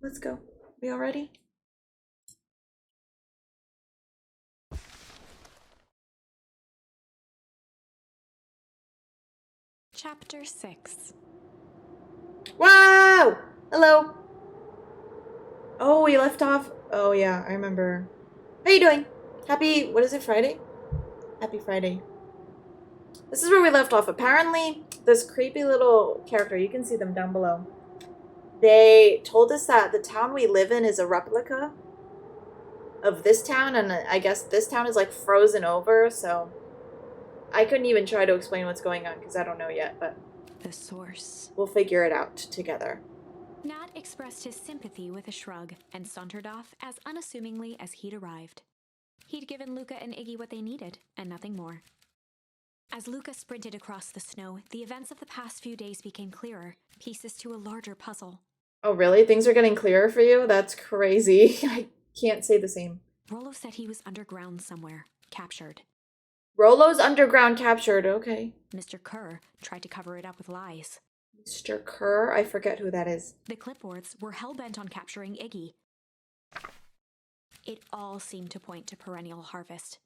Let's go. We all ready? Chapter 6. Whoa! Hello. Oh, we left off. Oh, yeah, I remember. How you doing? Happy, what is it, Friday? Happy Friday. This is where we left off. Apparently, this creepy little character, you can see them down below. They told us that the town we live in is a replica of this town, and I guess this town is like frozen over, so I couldn't even try to explain what's going on because I don't know yet, but The source. we'll figure it out together. Nat expressed his sympathy with a shrug and sauntered off as unassumingly as he'd arrived. He'd given Luca and Iggy what they needed, and nothing more. As Luca sprinted across the snow, the events of the past few days became clearer, pieces to a larger puzzle. Oh, really? Things are getting clearer for you? That's crazy. I can't say the same. Rollo said he was underground somewhere, captured. Rollo's underground captured. Okay. Mr. Kerr tried to cover it up with lies. Mr. Kerr? I forget who that is. The clipboards were hell-bent on capturing Iggy. It all seemed to point to perennial harvest.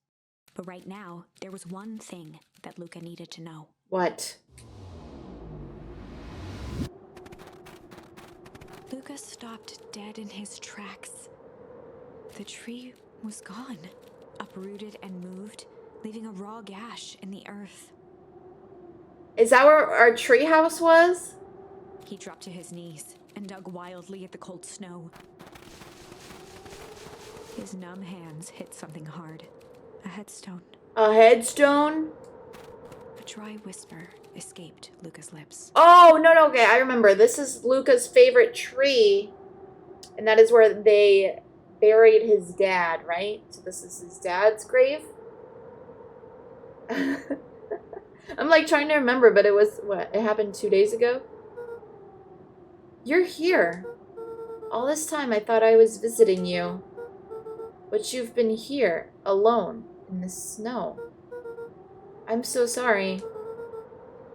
But right now, there was one thing that Luca needed to know. What? Luca stopped dead in his tracks. The tree was gone, uprooted and moved, leaving a raw gash in the earth. Is that where our treehouse was? He dropped to his knees and dug wildly at the cold snow. His numb hands hit something hard. A headstone. A headstone? A dry whisper escaped Luca's lips. Oh, no, okay, I remember. This is Luca's favorite tree, and that is where they buried his dad, right? So this is his dad's grave? I'm like trying to remember, but it was, what, it happened 2 days ago? You're here. All this time I thought I was visiting you. But you've been here, alone, in the snow. I'm so sorry.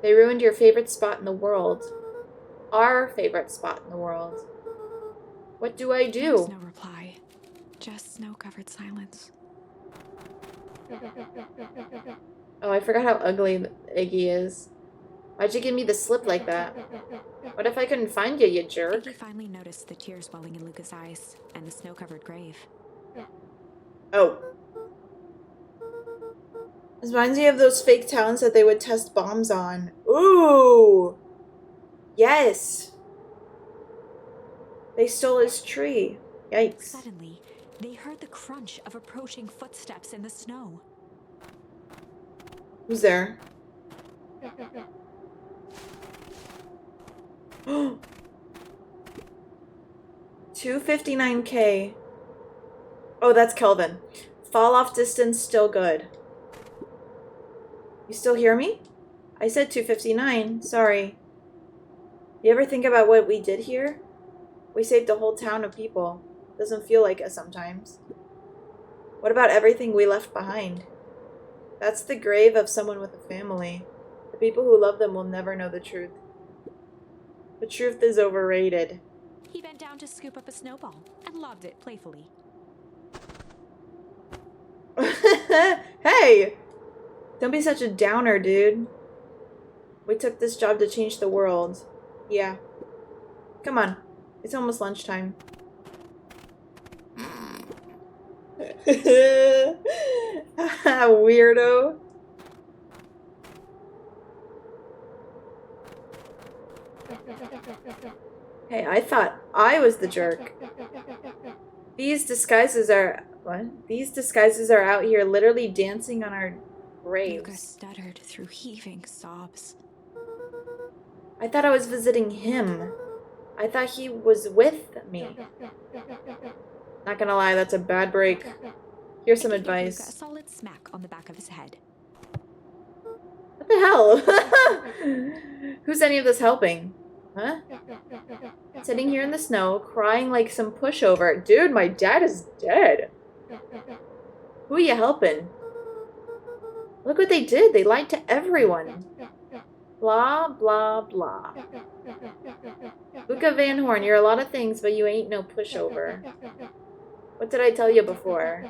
They ruined your favorite spot in the world. Our favorite spot in the world. What do I do? There was no reply. Just snow-covered silence. Oh, I forgot how ugly Iggy is. Why'd you give me the slip like that? What if I couldn't find you, you jerk? Iggy finally noticed the tears welling in Luca's eyes and the snow-covered grave. Oh. This reminds me of those fake towns that they would test bombs on. Ooh! Yes! They stole his tree. Yikes. Suddenly, they heard the crunch of approaching footsteps in the snow. Who's there? 259K. Oh, that's Kelvin. Fall off distance still good. You still hear me? I said 259. Sorry. You ever think about what we did here? We saved a whole town of people. Doesn't feel like it sometimes. What about everything we left behind? That's the grave of someone with a family. The people who love them will never know the truth. The truth is overrated. He bent down to scoop up a snowball and lobbed it playfully. Hey! Don't be such a downer, dude. We took this job to change the world. Yeah. Come on. It's almost lunchtime. Weirdo. Hey, I thought I was the jerk. These disguises are... What? These disguises are out here literally dancing on our graves. Luca stuttered through heaving sobs. I thought I was visiting him. I thought he was with me. Not gonna lie, that's a bad break. Here's some Iggy gave Luca a advice. solid smack on the back of his head. What the hell? Who's any of this helping? Huh? Sitting here in the snow, crying like some pushover. Dude, my dad is dead. Who are you helping? Look what they did. They lied to everyone. Blah, blah, blah. Luca Van Horn, you're a lot of things, but you ain't no pushover. What did I tell you before?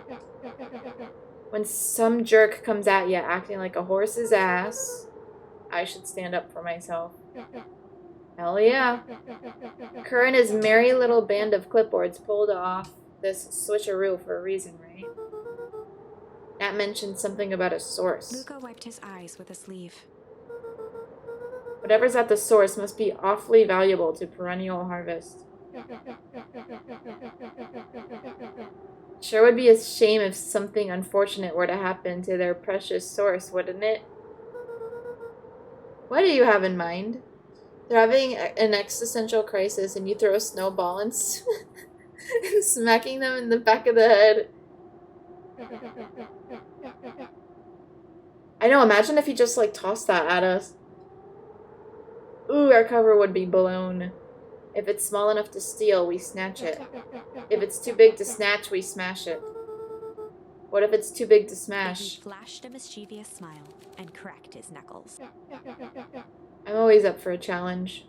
When some jerk comes at you acting like a horse's ass, I should stand up for myself. Hell yeah. Kerr and his merry little band of clipboards pulled off this switcheroo for a reason, right? Nat mentioned something about a source. Luca wiped his eyes with a sleeve. Whatever's at the source must be awfully valuable to Perennial Harvest. Sure would be a shame if something unfortunate were to happen to their precious source, wouldn't it? What do you have in mind? They're having an existential crisis and you throw a snowball and smacking them in the back of the head. I know, imagine if he just like tossed that at us. Ooh, our cover would be blown. If it's small enough to steal, we snatch it. If it's too big to snatch, we smash it. What if it's too big to smash? He flashed a mischievous smile and cracked his knuckles. I'm always up for a challenge.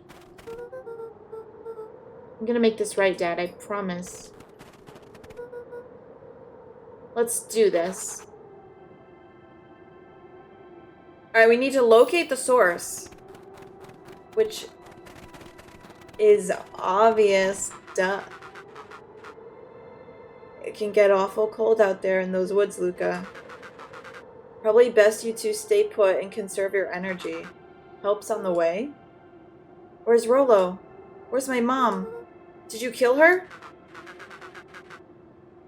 I'm gonna make this right, Dad, I promise. Let's do this. Alright, we need to locate the source. Which is obvious. Duh. It can get awful cold out there in those woods, Luca. Probably best you two stay put and conserve your energy. Help's on the way? Where's Rollo? Where's my mom? Did you kill her?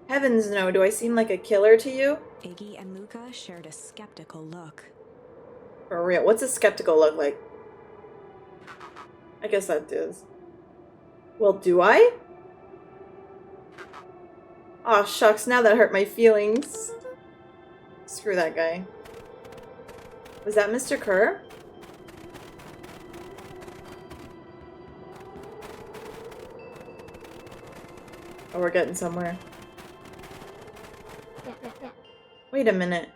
Heavens no, do I seem like a killer to you? Iggy and Luca shared a skeptical look. For real, what's a skeptical look like? I guess that is. Well, do I? Aw, shucks, now that hurt my feelings. Screw that guy. Was that Mr. Kerr? Oh, we're getting somewhere. Wait a minute.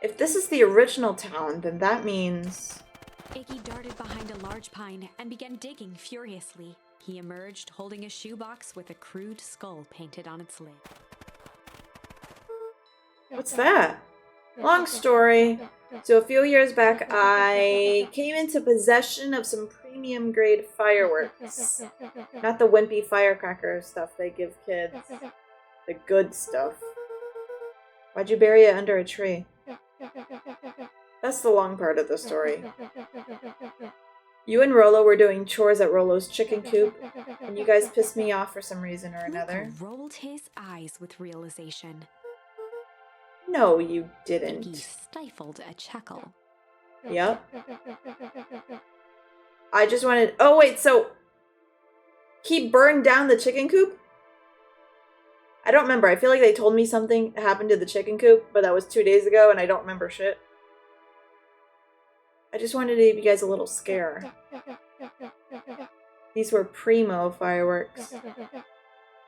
If this is the original town, then that means... Iggy darted behind a large pine and began digging furiously. He emerged holding a shoebox with a crude skull painted on its lid. What's that? Long story. So a few years back, I came into possession of some premium grade fireworks. Not the wimpy firecracker stuff they give kids. The good stuff. Why'd you bury it under a tree? That's the long part of the story. You and Rollo were doing chores at Rollo's chicken coop, and you guys pissed me off for some reason or another. Luca rolled his eyes with realization. No, you didn't. He stifled a chuckle. Yep. I just wanted... Oh, wait, so... He burned down the chicken coop? I don't remember. I feel like they told me something happened to the chicken coop, but that was 2 days ago, and I don't remember shit. I just wanted to give you guys a little scare. These were primo fireworks.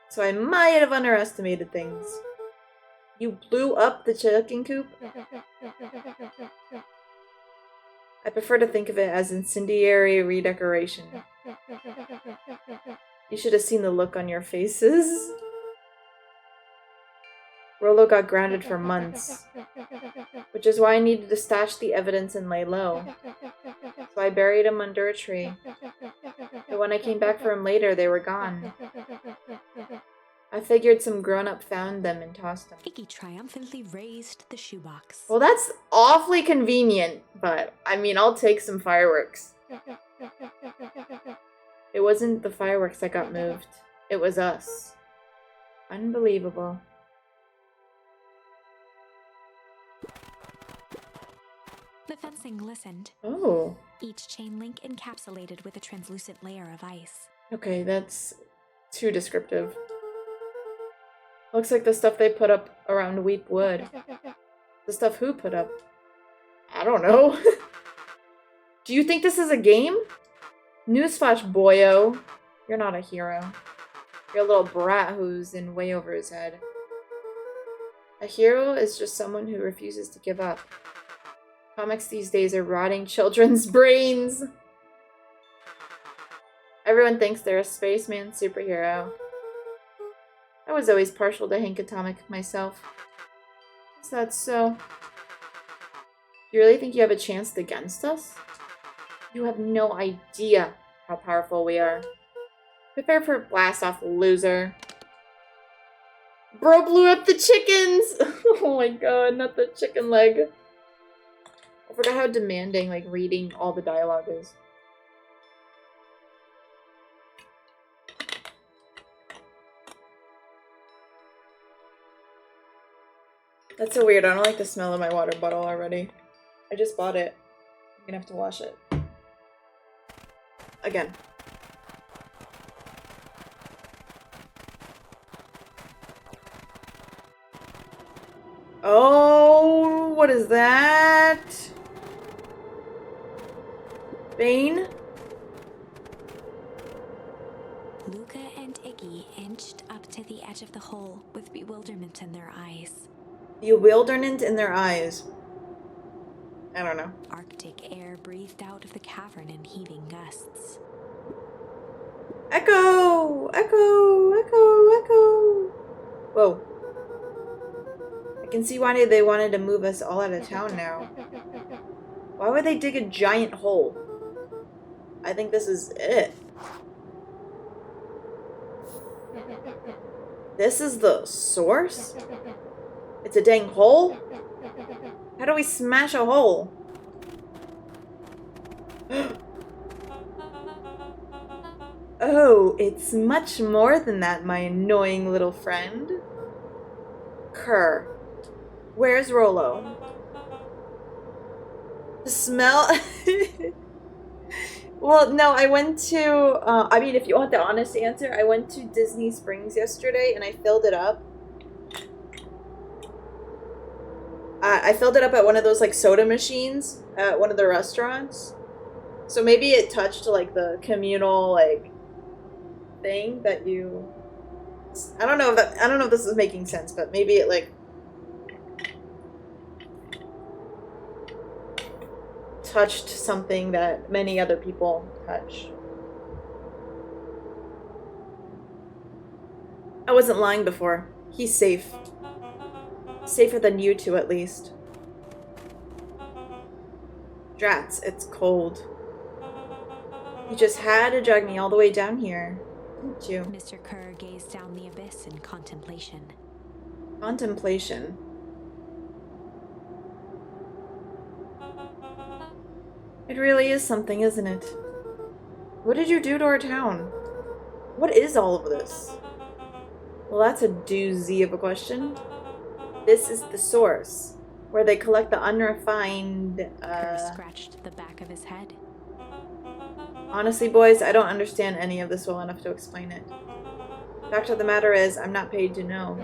So I might have underestimated things. You blew up the chicken coop? I prefer to think of it as incendiary redecoration. You should have seen the look on your faces. Rollo got grounded for months, which is why I needed to stash the evidence and lay low. So I buried him under a tree. But when I came back for him later, they were gone. I figured some grown-up found them and tossed them. Iggy triumphantly raised the shoebox. Well, that's awfully convenient, but, I mean, I'll take some fireworks. It wasn't the fireworks that got moved. It was us. Unbelievable. The fencing glistened. Oh. Each chain link encapsulated with a translucent layer of ice. Okay, that's too descriptive. Looks like the stuff they put up around Weep Wood. The stuff who put up? I don't know. Do you think this is a game? Newsflash, boyo. You're not a hero. You're a little brat who's in way over his head. A hero is just someone who refuses to give up. Comics these days are rotting children's brains. Everyone thinks they're a spaceman superhero. I was always partial to Hank Atomic myself. Is that so? You really think you have a chance against us? You have no idea how powerful we are. Prepare for a blast-off, loser. Bro blew up the chickens! Oh my god, not the chicken leg. I forgot how demanding, like, reading all the dialogue is. That's so weird. I don't like the smell of my water bottle already. I just bought it. I'm gonna have to wash it. Again. Oh, what is that? Bane? Luca and Iggy inched up to the edge of the hole with bewilderment in their eyes. Bewilderment in their eyes. I don't know. Arctic air breathed out of the cavern in heaving gusts. Echo! Echo! Echo! Echo! Whoa. I can see why they wanted to move us all out of town now. Why would they dig a giant hole? I think this is it. This is the source? It's a dang hole? How do we smash a hole? Oh, it's much more than that, my annoying little friend. Kerr. Where's Rollo? The smell... Well, no, I went to... I mean, if you want the honest answer, I went to Disney Springs yesterday and I filled it up. I filled it up at one of those, like, soda machines at one of the restaurants. So maybe it touched, like, the communal, like, thing that you... I don't know if this is making sense, but maybe it, like... touched something that many other people touch. I wasn't lying before. He's safe. Safer than you two, at least. Drats, it's cold. You just had to drag me all the way down here, didn't you? Mr. Kerr gazed down the abyss in contemplation. Contemplation. It really is something, isn't it? What did you do to our town? What is all of this? Well, that's a doozy of a question. This is the source, where they collect the unrefined, Kerr scratched the back of his head. Honestly, boys, I don't understand any of this well enough to explain it. Fact of the matter is, I'm not paid to know.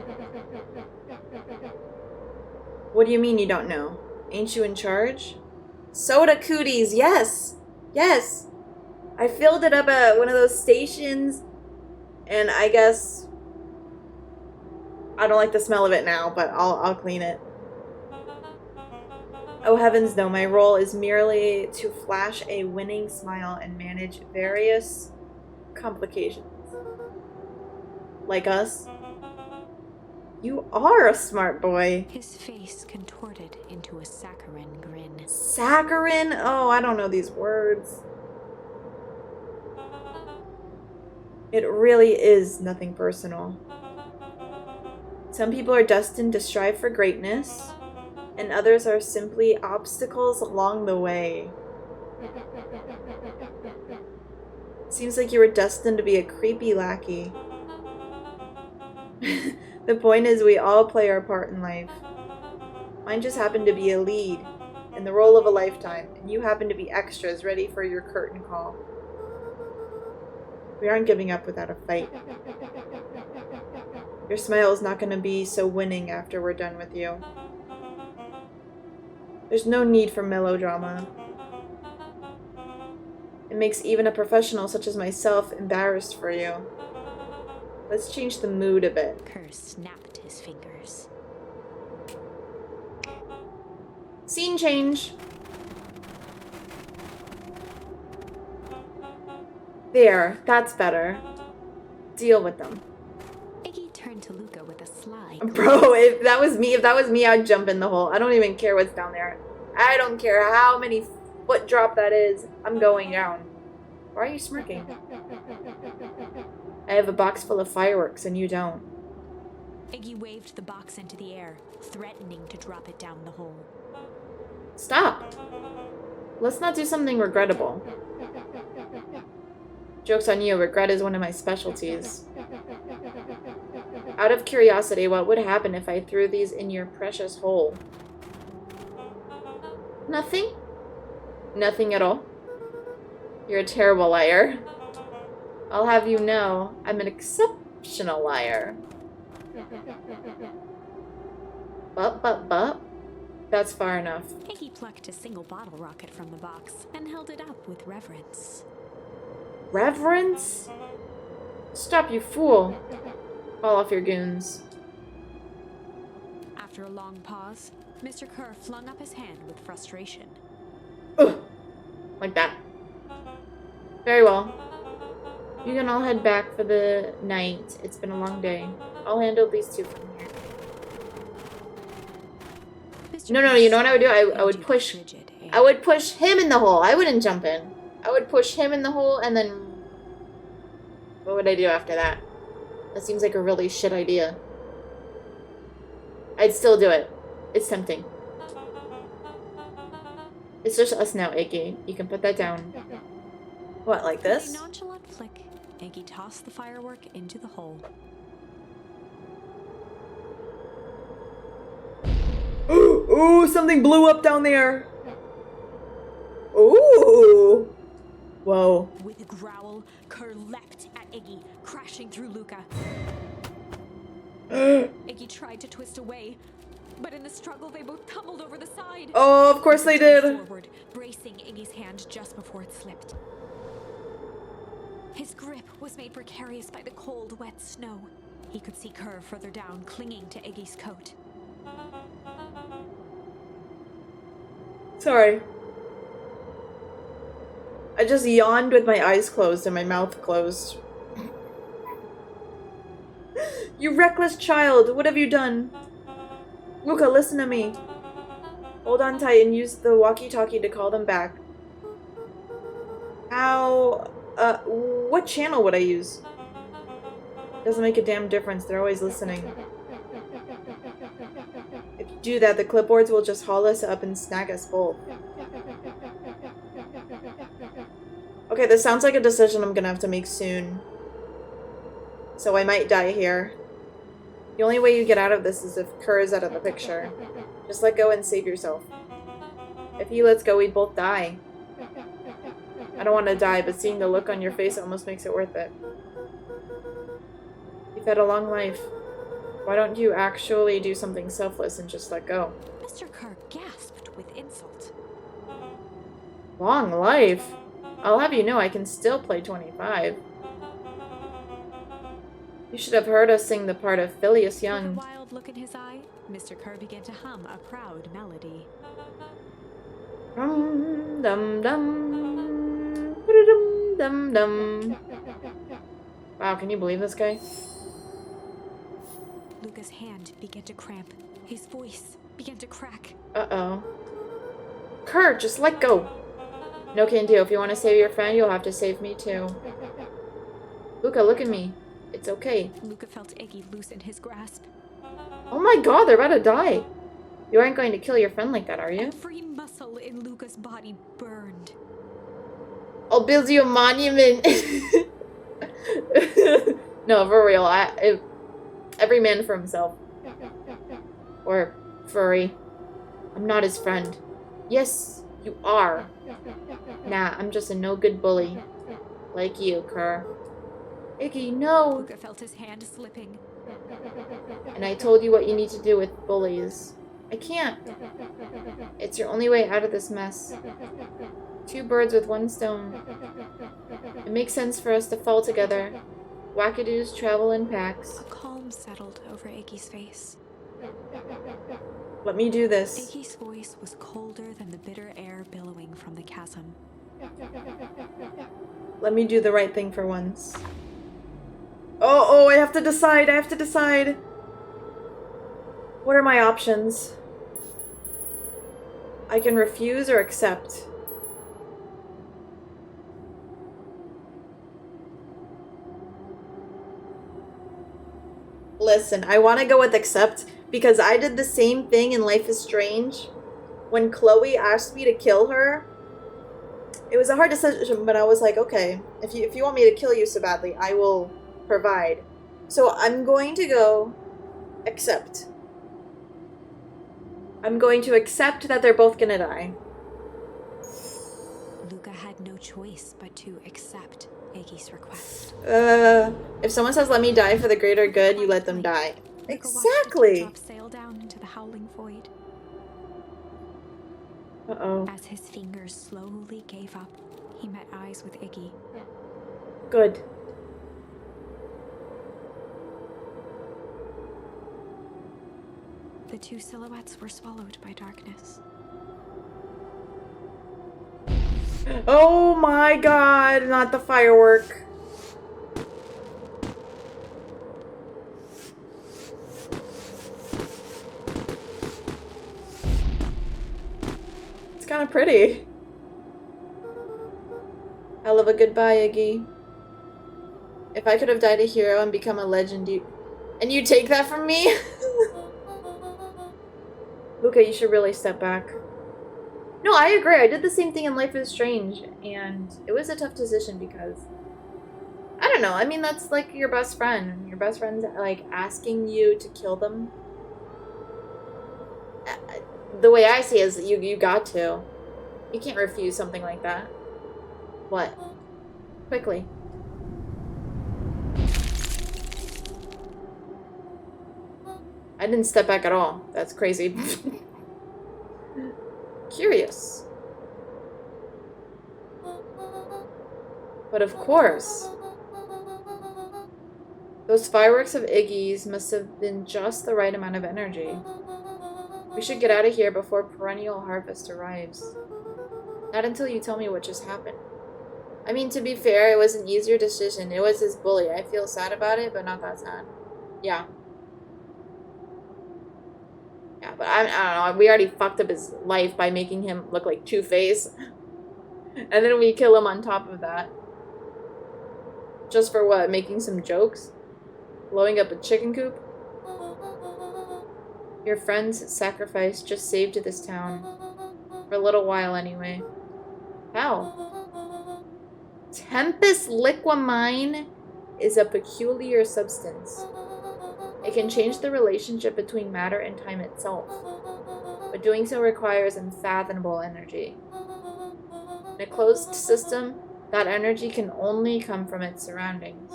What do you mean you don't know? Ain't you in charge? Soda cooties, yes! Yes! I filled it up at one of those stations, and I guess... I don't like the smell of it now, but I'll clean it. Oh heavens no, my role is merely to flash a winning smile and manage various complications. Like us? You are a smart boy. His face contorted into a saccharine grin. Saccharine? Oh, I don't know these words. It really is nothing personal. Some people are destined to strive for greatness, and others are simply obstacles along the way. Seems like you were destined to be a creepy lackey. The point is, we all play our part in life. Mine just happened to be a lead, in the role of a lifetime, and you happen to be extras ready for your curtain call. We aren't giving up without a fight. Your smile is not going to be so winning after we're done with you. There's no need for melodrama. It makes even a professional such as myself embarrassed for you. Let's change the mood a bit. Kerr snapped his fingers. Scene change. There, that's better. Deal with them. Iggy turned to Luca with a sly Bro, if that was me, I'd jump in the hole. I don't even care what's down there. I don't care how many foot drop that is. I'm going down. Why are you smirking? I have a box full of fireworks and you don't. Iggy waved the box into the air, threatening to drop it down the hole. Stop. Let's not do something regrettable. Joke's on you, regret is one of my specialties. Out of curiosity, what would happen if I threw these in your precious hole? Nothing? Nothing at all? You're a terrible liar. I'll have you know, I'm an exceptional liar. But. That's far enough. Iggy plucked a single bottle rocket from the box and held it up with reverence. Reverence? Stop, you fool. Call off your goons. After a long pause, Mr. Kerr flung up his hand with frustration. Ugh. Like that. Very well. You can all head back for the night. It's been a long day. I'll handle these two from here. No, you know what I would do? I would push him in the hole. I wouldn't jump in. I would push him in the hole and then what would I do after that? That seems like a really shit idea. I'd still do it. It's tempting. It's just us now, Iggy. You can put that down. What, like this? With a nonchalant flick, Iggy tossed the firework into the hole. Ooh, something blew up down there. Ooh. Whoa. With a growl, Kerr leapt at Iggy, crashing through Luca. Iggy tried to twist away, but in the struggle they both tumbled over the side. Oh, of course they did. Forward, bracing Iggy's hand just before it slipped. His grip was made precarious by the cold, wet snow. He could see Kerr further down, clinging to Iggy's coat. Sorry. I just yawned with my eyes closed and my mouth closed. You reckless child! What have you done? Luca, listen to me. Hold on tight and use the walkie-talkie to call them back. How... what channel would I use? Doesn't make a damn difference. They're always listening. If you do that, the clipboards will just haul us up and snag us both. Okay, this sounds like a decision I'm gonna have to make soon. So I might die here. The only way you get out of this is if Kerr is out of the picture. Just let go and save yourself. If he lets go, we'd both die. I don't want to die, but seeing the look on your face almost makes it worth it. You've had a long life. Why don't you actually do something selfless and just let go? Mr. Kerr gasped with insult. Long life? I'll have you know I can still play 25. You should have heard us sing the part of Phileas Young. With a wild look in his eye, Mr. Kerr began to hum a proud melody. Dum dum dum dum dum dum. Wow, can you believe this guy? Luca's hand began to cramp. His voice began to crack. Uh-oh. Kerr, just let go. No can do. If you want to save your friend, you'll have to save me too. Luca, look at me. It's okay. Luca felt Iggy loosen his grasp. Oh my god, they're about to die. You aren't going to kill your friend like that, are you? Every muscle in Luca's body burned. I'll build you a monument. No, for real. Every man for himself. Or furry. I'm not his friend. Yes, you are. Nah, I'm just a no-good bully. Like you, Kerr. Iggy, no! Luca felt his hand slipping. And I told you what you need to do with bullies. I can't. It's your only way out of this mess. Two birds with one stone. It makes sense for us to fall together. Wackadoos travel in packs. A calm settled over Iggy's face. Let me do this. Iggy's voice was colder than the bitter air billowing from the chasm. Let me do the right thing for once. Oh, I have to decide. I have to decide. What are my options? I can refuse or accept. Listen, I want to go with accept because I did the same thing in Life is Strange. When Chloe asked me to kill her, it was a hard decision, but I was like, okay, if you want me to kill you so badly, I will provide. So I'm going to go accept. I'm going to accept that they're both gonna die. Luca had no choice but to accept Iggy's request. If someone says let me die for the greater good, you let them die. Exactly. Luca watched the sail down into the howling void. Uh-oh. As his fingers slowly gave up, he met eyes with Iggy. Good. The two silhouettes were swallowed by darkness. Oh my god, not the firework. It's kind of pretty. Hell of a goodbye, Iggy. If I could have died a hero and become a legend, and you take that from me? Luca, you should really step back. No, I agree. I did the same thing in Life is Strange, and it was a tough decision because I don't know. I mean, that's like your best friend. Your best friend's like asking you to kill them. The way I see it is you got to. You can't refuse something like that. What? Quickly. I didn't step back at all. That's crazy. Curious. But of course. Those fireworks of Iggy's must have been just the right amount of energy. We should get out of here before perennial harvest arrives. Not until you tell me what just happened. I mean, to be fair, it was an easier decision. It was his bully. I feel sad about it, but not that sad. Yeah. Yeah, but I don't know. We already fucked up his life by making him look like Two-Face. And then we kill him on top of that. Just for what? Making some jokes? Blowing up a chicken coop? Your friend's sacrifice just saved this town. For a little while, anyway. How? Tempest liquamine is a peculiar substance. It can change the relationship between matter and time itself, but doing so requires unfathomable energy. In a closed system, that energy can only come from its surroundings.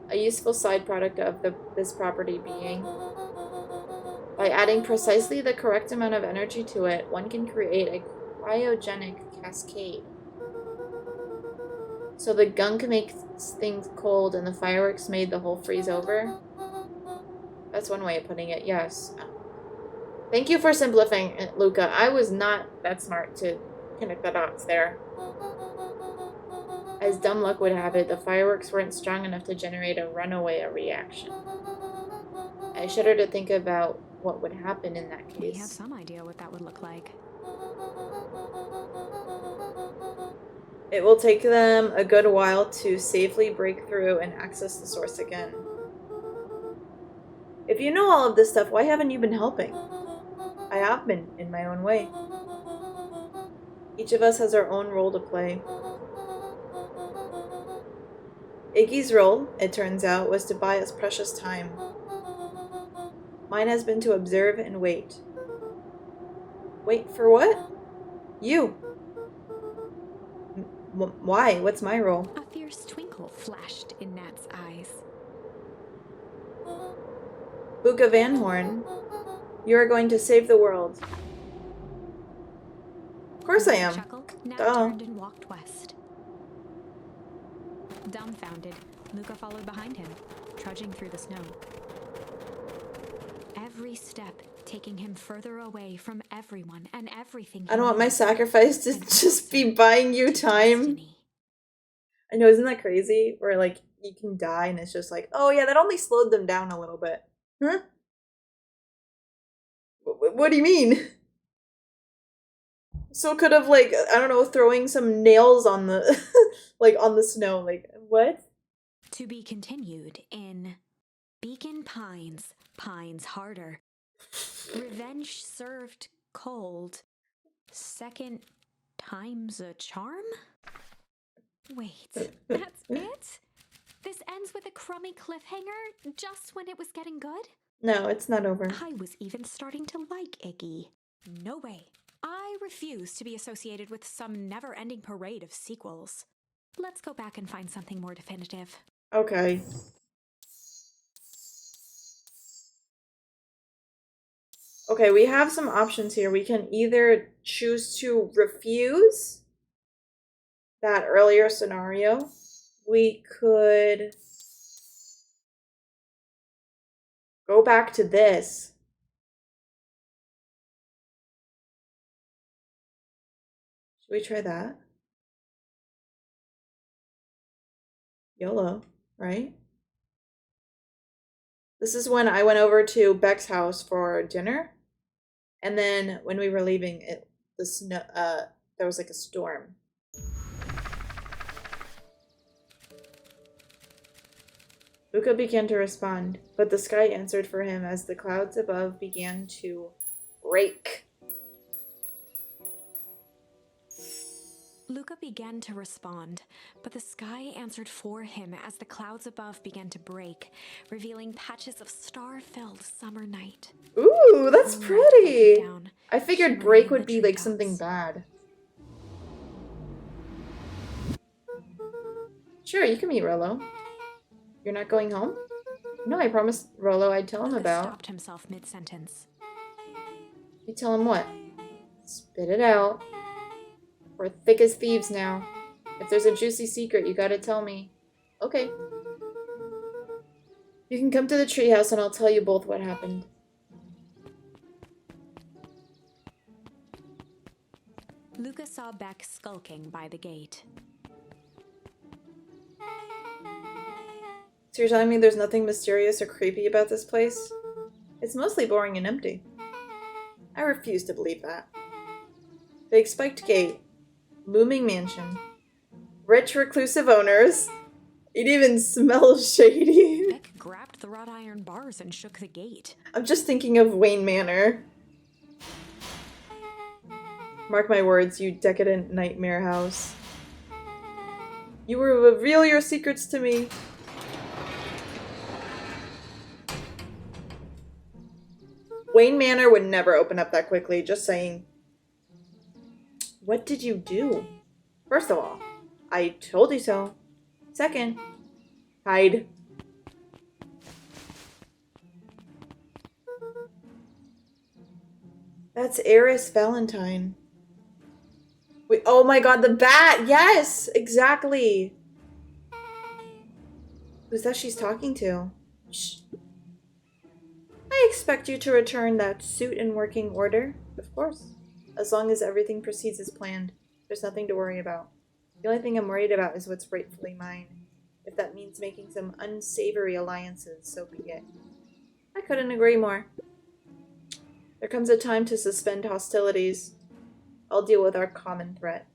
A useful side product of this property being, by adding precisely the correct amount of energy to it, one can create a cryogenic cascade. So the gunk makes things cold and the fireworks made the whole freeze over? That's one way of putting it, yes. Thank you for simplifying it, Luca. I was not that smart to connect the dots there. As dumb luck would have it, the fireworks weren't strong enough to generate a runaway reaction. I shudder to think about what would happen in that case. We have some idea what that would look like. It will take them a good while to safely break through and access the source again. If you know all of this stuff, why haven't you been helping? I have been, in my own way. Each of us has our own role to play. Iggy's role, it turns out, was to buy us precious time. Mine has been to observe and wait. Wait for what? You. Why? What's my role? A fierce twinkle flashed in Nat's eyes. Luca Van Horn, you are going to save the world. Of course I am. Chuckled, Nat Duh. turned and walked west. Dumbfounded, Luca followed behind him, trudging through the snow. every step taking him further away from everyone and everything. I don't want my sacrifice to just be buying you time. Destiny. I know, isn't that crazy? Where, like, you can die and it's just like, oh yeah, that only slowed them down a little bit. Huh? What do you mean? So could have, like, I don't know, throwing some nails on the, like, on the snow. Like, what? To be continued in Beacon Pines, Pines Harder. Revenge served cold. Second time's a charm? Wait, that's it? This ends with a crummy cliffhanger just when it was getting good? No, it's not over. I was even starting to like Iggy. No way. I refuse to be associated with some never-ending parade of sequels. Let's go back and find something more definitive. Okay. Okay, we have some options here. We can either choose to refuse that earlier scenario. We could go back to this. Should we try that? YOLO, right? This is when I went over to Beck's house for dinner. And then when we were leaving, the snow, there was like a storm. Luca began to respond, but the sky answered for him as the clouds above began to break. Luca began to respond, but the sky answered for him as the clouds above began to break, revealing patches of star-filled summer night. Ooh, that's pretty! Down, I figured break would be like something bad. Sure, you can meet Rollo. You're not going home? No, I promised Rollo I'd tell him Luca about. stopped himself mid-sentence. You tell him what? Spit it out. We're thick as thieves now. If there's a juicy secret, you gotta tell me. Okay. You can come to the treehouse and I'll tell you both what happened. Luca saw Beck skulking by the gate. So you're telling me there's nothing mysterious or creepy about this place? It's mostly boring and empty. I refuse to believe that. Big spiked gate. Looming mansion. Rich reclusive owners. It even smells shady. Beck grabbed the wrought iron bars and shook the gate. I'm just thinking of Wayne Manor. Mark my words, you decadent nightmare house. You will reveal your secrets to me. Wayne Manor would never open up that quickly, just saying. What did you do? First of all, I told you so. Second, hide. That's Eris Valentine. Wait, oh my god, the bat! Yes! Exactly! Who's that she's talking to? Shh. I expect you to return that suit in working order. Of course. As long as everything proceeds as planned, there's nothing to worry about. The only thing I'm worried about is what's rightfully mine. If that means making some unsavory alliances, so be it. I couldn't agree more. There comes a time to suspend hostilities. I'll deal with our common threat.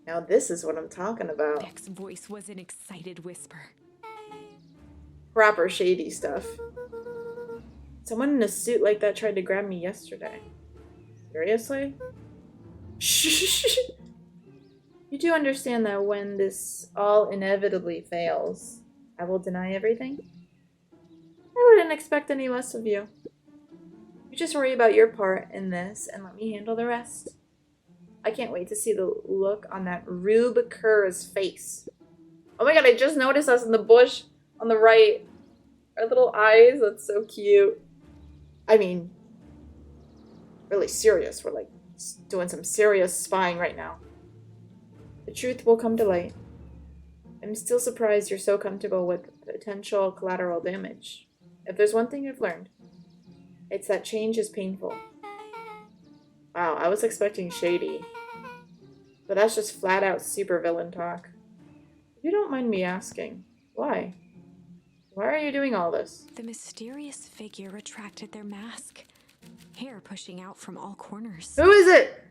Now this is what I'm talking about. Beck's voice was an excited whisper. Proper shady stuff. Someone in a suit like that tried to grab me yesterday. Seriously? Shh. You do understand that when this all inevitably fails, I will deny everything? I wouldn't expect any less of you. You just worry about your part in this and let me handle the rest. I can't wait to see the look on that Rube Kerr's face. Oh my god, I just noticed us in the bush on the right. Our little eyes, that's so cute. I mean, really serious. We're like doing some serious spying right now. The truth will come to light. I'm still surprised you're so comfortable with potential collateral damage. If there's one thing I've learned, It's that change is painful. Wow, I was expecting shady. But that's just flat out supervillain talk. If you don't mind me asking, why? Why are you doing all this? The mysterious figure retracted their mask, hair pushing out from all corners. Who is it?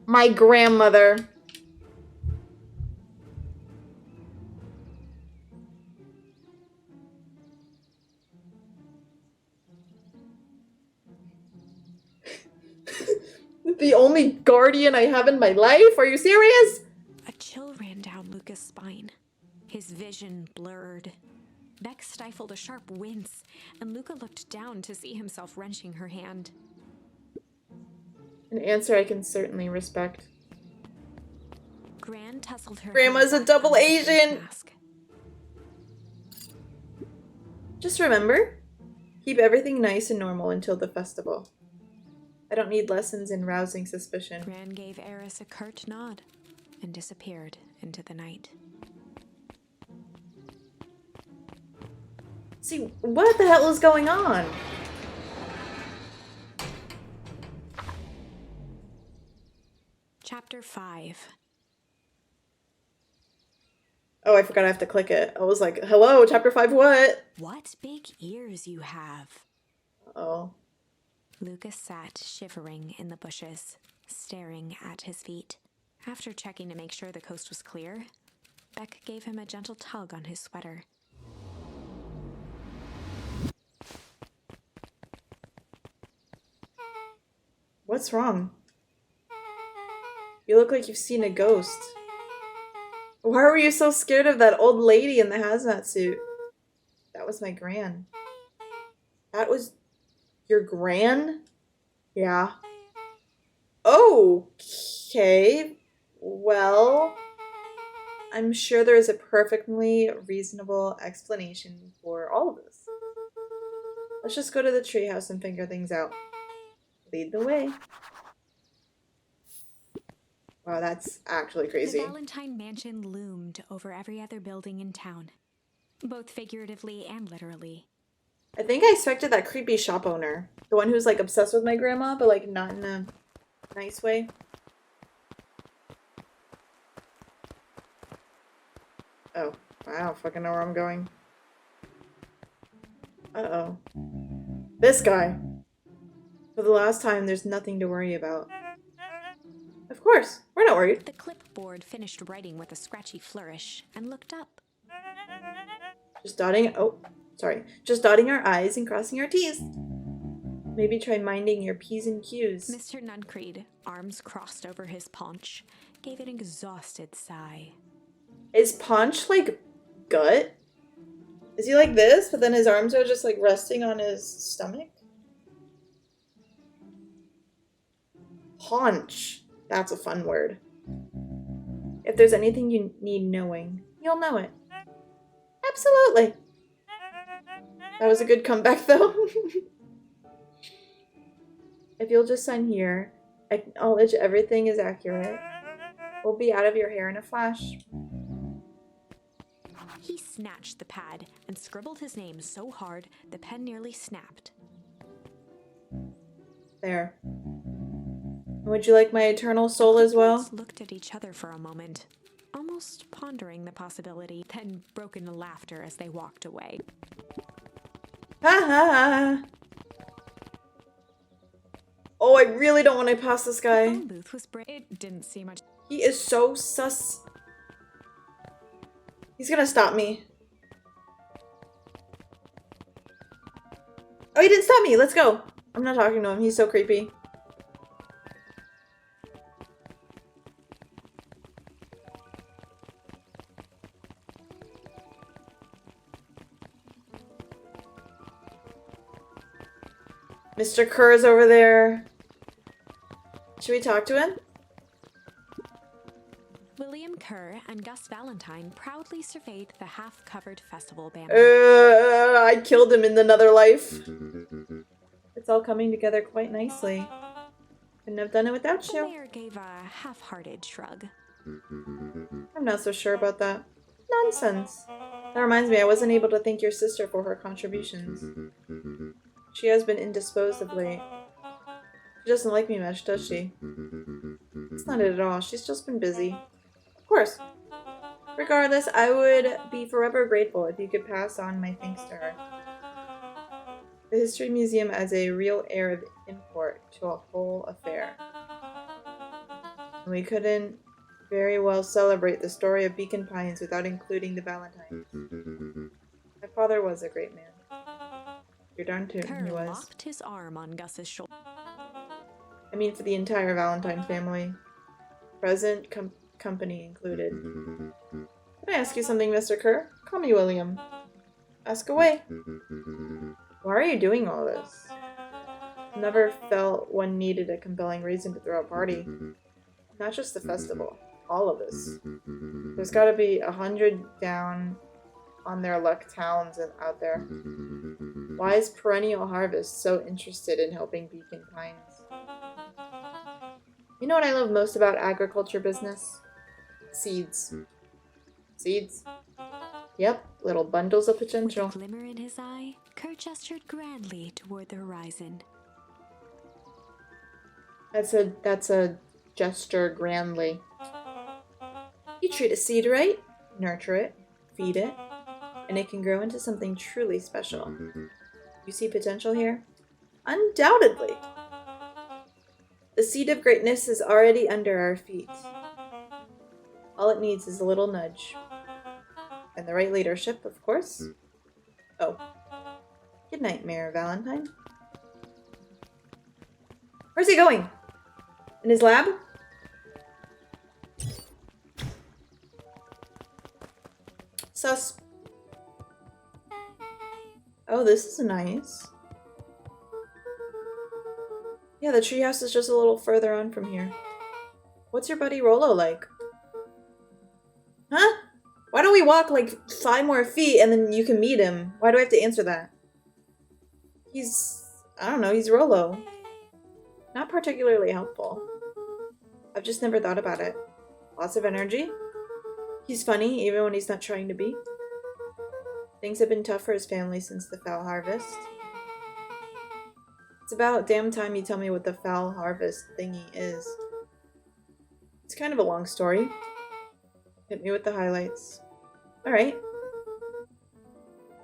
My grandmother. The only guardian I have in my life? Are you serious? A chill ran down Luca's spine. His vision blurred. Beck stifled a sharp wince, and Luca looked down to see himself wrenching her hand. An answer I can certainly respect. Gran tussled her. Grandma's a double Asian! Just remember, keep everything nice and normal until the festival. I don't need lessons in rousing suspicion. Gran gave Eris a curt nod and disappeared into the night. See, what the hell is going on? Chapter 5. Oh, I forgot I have to click it. I was like, hello, chapter 5 what? What big ears you have. Uh-oh. Lucas sat shivering in the bushes, staring at his feet. After checking to make sure the coast was clear, Beck gave him a gentle tug on his sweater. What's wrong? You look like you've seen a ghost. Why were you so scared of that old lady in the hazmat suit? That was my gran. That was your gran? Yeah. Okay. Well, I'm sure there is a perfectly reasonable explanation for all of this. Let's just go to the treehouse and figure things out. Lead the way. Wow, that's actually crazy. The Valentine Mansion loomed over every other building in town, both figuratively and literally. I think I expected that creepy shop owner. The one who's like obsessed with my grandma, but like not in a nice way. Oh, I don't fucking know where I'm going. Uh-oh. This guy. For the last time, there's nothing to worry about. Of course, we're not worried. The clipboard finished writing with a scratchy flourish and looked up. Just dotting our I's and crossing our T's. Maybe try minding your P's and Q's. Mr. Nuncreed, arms crossed over his paunch, gave an exhausted sigh. Is paunch like gut? Is he like this, but then his arms are just like resting on his stomach? Paunch. That's a fun word. If there's anything you need knowing, you'll know it. Absolutely. That was a good comeback, though. If you'll just sign here, acknowledge everything is accurate, we'll be out of your hair in a flash. He snatched the pad and scribbled his name so hard the pen nearly snapped. There. Would you like my eternal soul as well? Both looked at each other for a moment, almost pondering the possibility, then broke into laughter as they walked away. Ha ha! Oh, I really don't want to pass this guy. The phone booth was it didn't see much. He is so sus. He's gonna stop me. Oh, he didn't stop me. Let's go. I'm not talking to him. He's so creepy. Mr. Kerr's over there. Should we talk to him? William Kerr and Gus Valentine proudly surveyed the half-covered festival banner. I killed him in another life. It's all coming together quite nicely. Couldn't have done it without The you. mayor gave a half-hearted shrug. I'm not so sure about that. Nonsense. That reminds me, I wasn't able to thank your sister for her contributions. She has been indisposed of late. She doesn't like me much, does she? It's not it at all. She's just been busy. Of course. Regardless, I would be forever grateful if you could pass on my thanks to her. The History Museum adds a real air of import to a whole affair. And we couldn't very well celebrate the story of Beacon Pines without including the Valentines. My father was a great man. You're darn tootin' he Kerr was. locked his arm on Gus's shoulder. I mean for the entire Valentine family. Present company included. Can I ask you something, Mr. Kerr? Call me William. Ask away. Why are you doing all this? Never felt one needed a compelling reason to throw a party. Not just the festival. All of this. There's gotta be 100 down on their luck towns and out there. Why is Perennial Harvest so interested in helping Beacon Pines? You know what I love most about agriculture business? Seeds. Seeds? Yep, little bundles of potential. With a glimmer in his eye, Kerr gestured grandly toward the horizon. That's a gesture grandly. You treat a seed right, nurture it, feed it, and it can grow into something truly special. You see potential here? Undoubtedly. The seed of greatness is already under our feet. All it needs is a little nudge. And the right leadership, of course. Oh. Good night, Mayor Valentine. Where's he going? In his lab? Sus. Oh, this is nice. Yeah, the treehouse is just a little further on from here. What's your buddy Rolo like? Huh? Why don't we walk like 5 more feet and then you can meet him? Why do I have to answer that? I don't know, he's Rolo. Not particularly helpful. I've just never thought about it. Lots of energy. He's funny, even when he's not trying to be. Things have been tough for his family since the foul harvest. It's about damn time you tell me what the foul harvest thingy is. It's kind of a long story. Hit me with the highlights. Alright.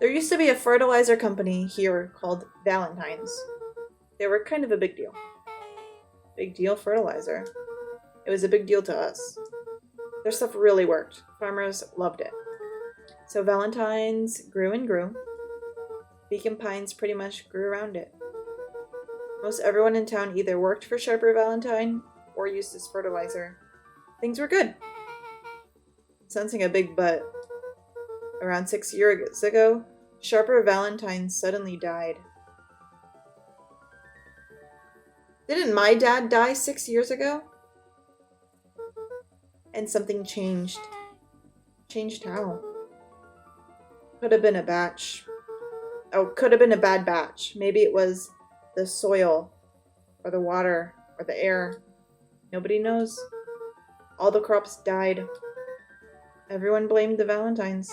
There used to be a fertilizer company here called Valentine's. They were kind of a big deal. Big deal fertilizer. It was a big deal to us. Their stuff really worked. Farmers loved it. So Valentine's grew and grew. Beacon Pines pretty much grew around it. Most everyone in town either worked for Sharper Valentine or used this fertilizer. Things were good. Sensing a big but. Around 6 years ago, Sharper Valentine suddenly died. Didn't my dad die 6 years ago? And something changed. Changed how? Could have been a batch. Oh, could have been a bad batch. Maybe it was the soil, or the water, or the air. Nobody knows. All the crops died. Everyone blamed the Valentines.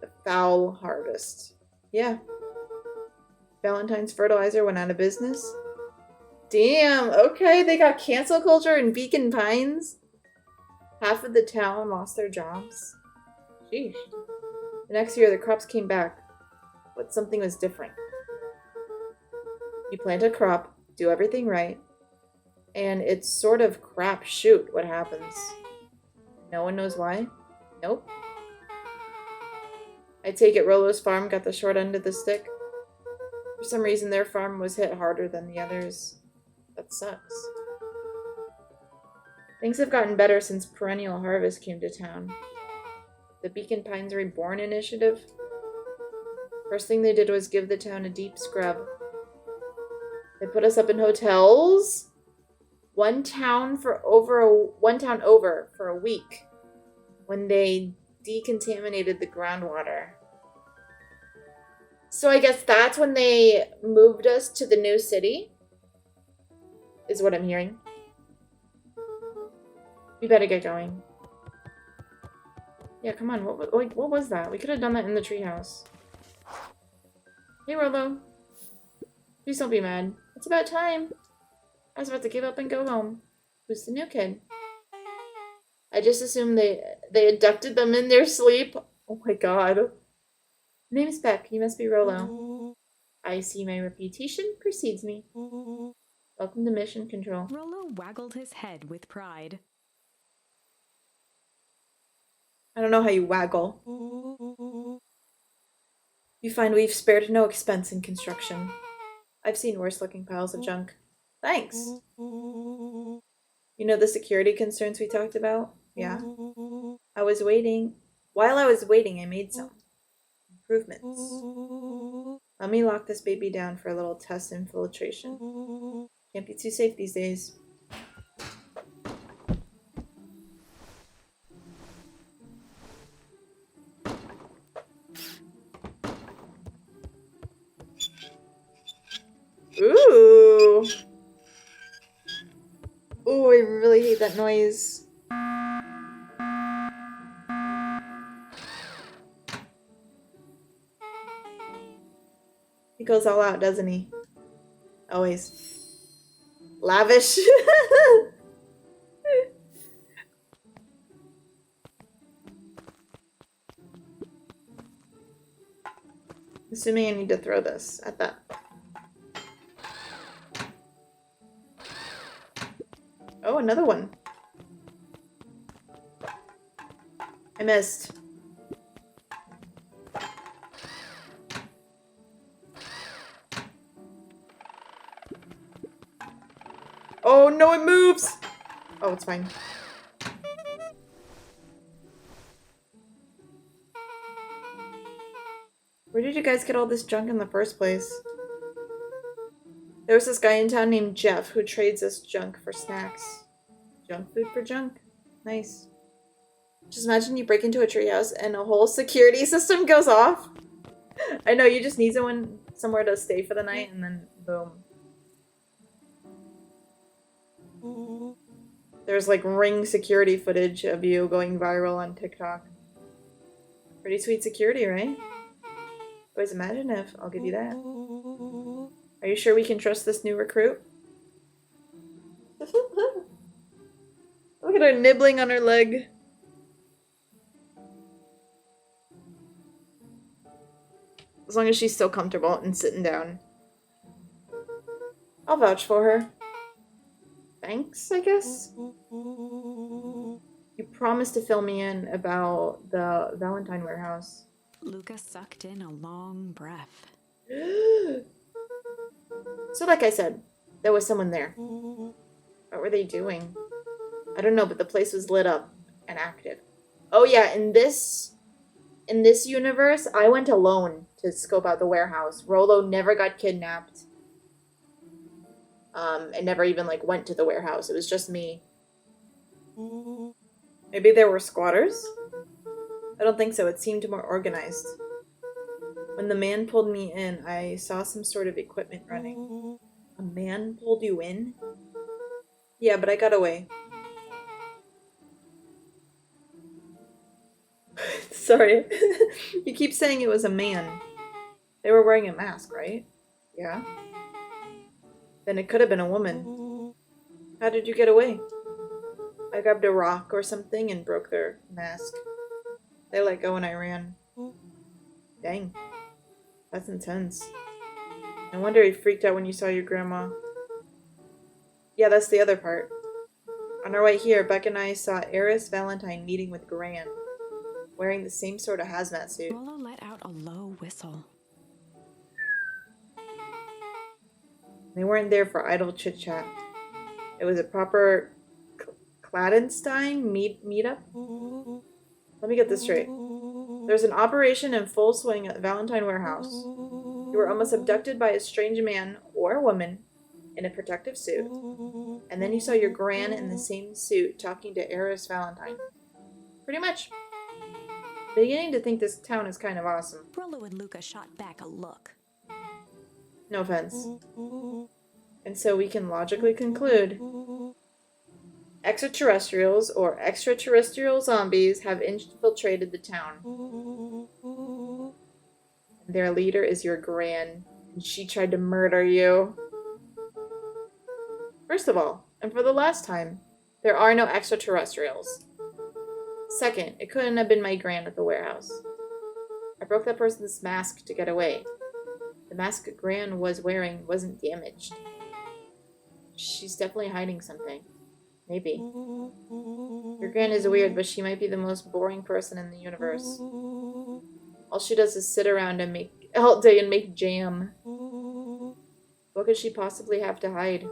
The foul harvest. Yeah. Valentine's fertilizer went out of business. Damn, okay, they got cancel culture in Beacon Pines. Half of the town lost their jobs. Sheesh. The next year, the crops came back, but something was different. You plant a crop, do everything right, and it's sort of crap shoot what happens. No one knows why? Nope. I take it Rolo's farm got the short end of the stick. For some reason, their farm was hit harder than the others. That sucks. Things have gotten better since Perennial Harvest came to town. The Beacon Pines Reborn initiative. First thing they did was give the town a deep scrub. They put us up in hotels. One town over for a week when they decontaminated the groundwater. So I guess that's when they moved us to the new city, is what I'm hearing. We better get going. Yeah, come on. What was that? We could have done that in the treehouse. Hey, Rolo. Please don't be mad. It's about time. I was about to give up and go home. Who's the new kid? I just assumed they abducted them in their sleep. Oh my god. Name's Beck. You must be Rolo. I see my reputation precedes me. Welcome to Mission Control. Rolo waggled his head with pride. I don't know how you waggle. You find we've spared no expense in construction. I've seen worse looking piles of junk. Thanks. You know the security concerns we talked about? Yeah. I was waiting. While I was waiting, I made some improvements. Let me lock this baby down for a little test infiltration. Can't be too safe these days. Ooh. Ooh, I really hate that noise. He goes all out, doesn't he? Always. Lavish. Assuming I need to throw this at that. Oh, another one. I missed. Oh no, it moves! Oh, it's fine. Where did you guys get all this junk in the first place? There was this guy in town named Jeff who trades us junk for snacks. Junk food for junk? Nice. Just imagine you break into a treehouse and a whole security system goes off. I know, you just need somewhere to stay for the night and then boom. There's like Ring security footage of you going viral on TikTok. Pretty sweet security, right? Always imagine if. I'll give you that. Are you sure we can trust this new recruit? Look at her nibbling on her leg. As long as she's still comfortable and sitting down. I'll vouch for her. Thanks, I guess? You promised to fill me in about the Valentine warehouse. Luca sucked in a long breath. So like I said, there was someone there. What were they doing? I don't know, but the place was lit up and active. Oh yeah, in this universe, I went alone to scope out the warehouse. Rolo never got kidnapped. And never even like went to the warehouse. It was just me. Maybe there were squatters? I don't think so. It seemed more organized. When the man pulled me in, I saw some sort of equipment running. A man pulled you in? Yeah, but I got away. Sorry. You keep saying it was a man. They were wearing a mask, right? Yeah. Then it could have been a woman. How did you get away? I grabbed a rock or something and broke their mask. They let go and I ran. Dang. That's intense. No wonder you freaked out when you saw your grandma. Yeah, that's the other part. On our way here, Beck and I saw Eris Valentine meeting with Gran, wearing the same sort of hazmat suit. Rolo let out a low whistle. They weren't there for idle chit-chat. It was a proper Clandestine meetup? Let me get this straight. There's an operation in full swing at the Valentine warehouse. You were almost abducted by a strange man or woman in a protective suit. And then you saw your gran in the same suit talking to Eris Valentine. Pretty much. Beginning to think this town is kind of awesome. Rolo and Luca shot back a look. No offense. And so we can logically conclude Extraterrestrials or extraterrestrial zombies have infiltrated the town. Their leader is your gran, and she tried to murder you. First of all, and for the last time, there are no extraterrestrials. Second, it couldn't have been my gran at the warehouse. I broke that person's mask to get away. The mask Gran was wearing wasn't damaged. She's definitely hiding something. Maybe. Your Gran is weird, but she might be the most boring person in the universe. All she does is sit around and make all day and make jam. What could she possibly have to hide?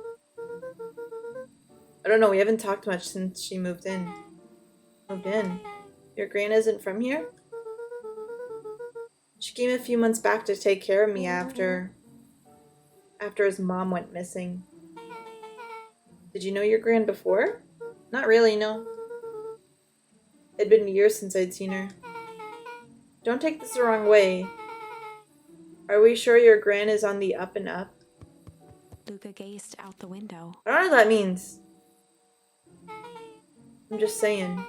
I don't know, we haven't talked much since she moved in. Your Gran isn't from here? She came a few months back to take care of me after his mom went missing. Did you know your Gran before? Not really, no. It'd been years since I'd seen her. Don't take this the wrong way. Are we sure your Gran is on the up and up? Luca gazed out the window. I don't know what that means. I'm just saying.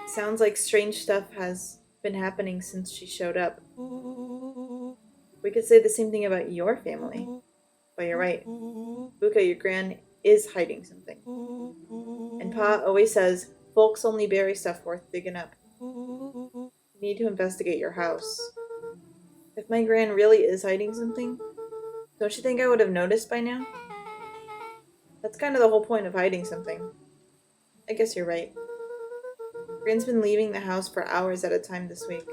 Sounds like strange stuff has been happening since she showed up. We could say the same thing about your family. But you're right. Luca, your Gran is hiding something. And Pa always says, folks only bury stuff worth digging up. You need to investigate your house. If my Gran really is hiding something, don't you think I would have noticed by now? That's kind of the whole point of hiding something. I guess you're right. Gran's been leaving the house for hours at a time this week.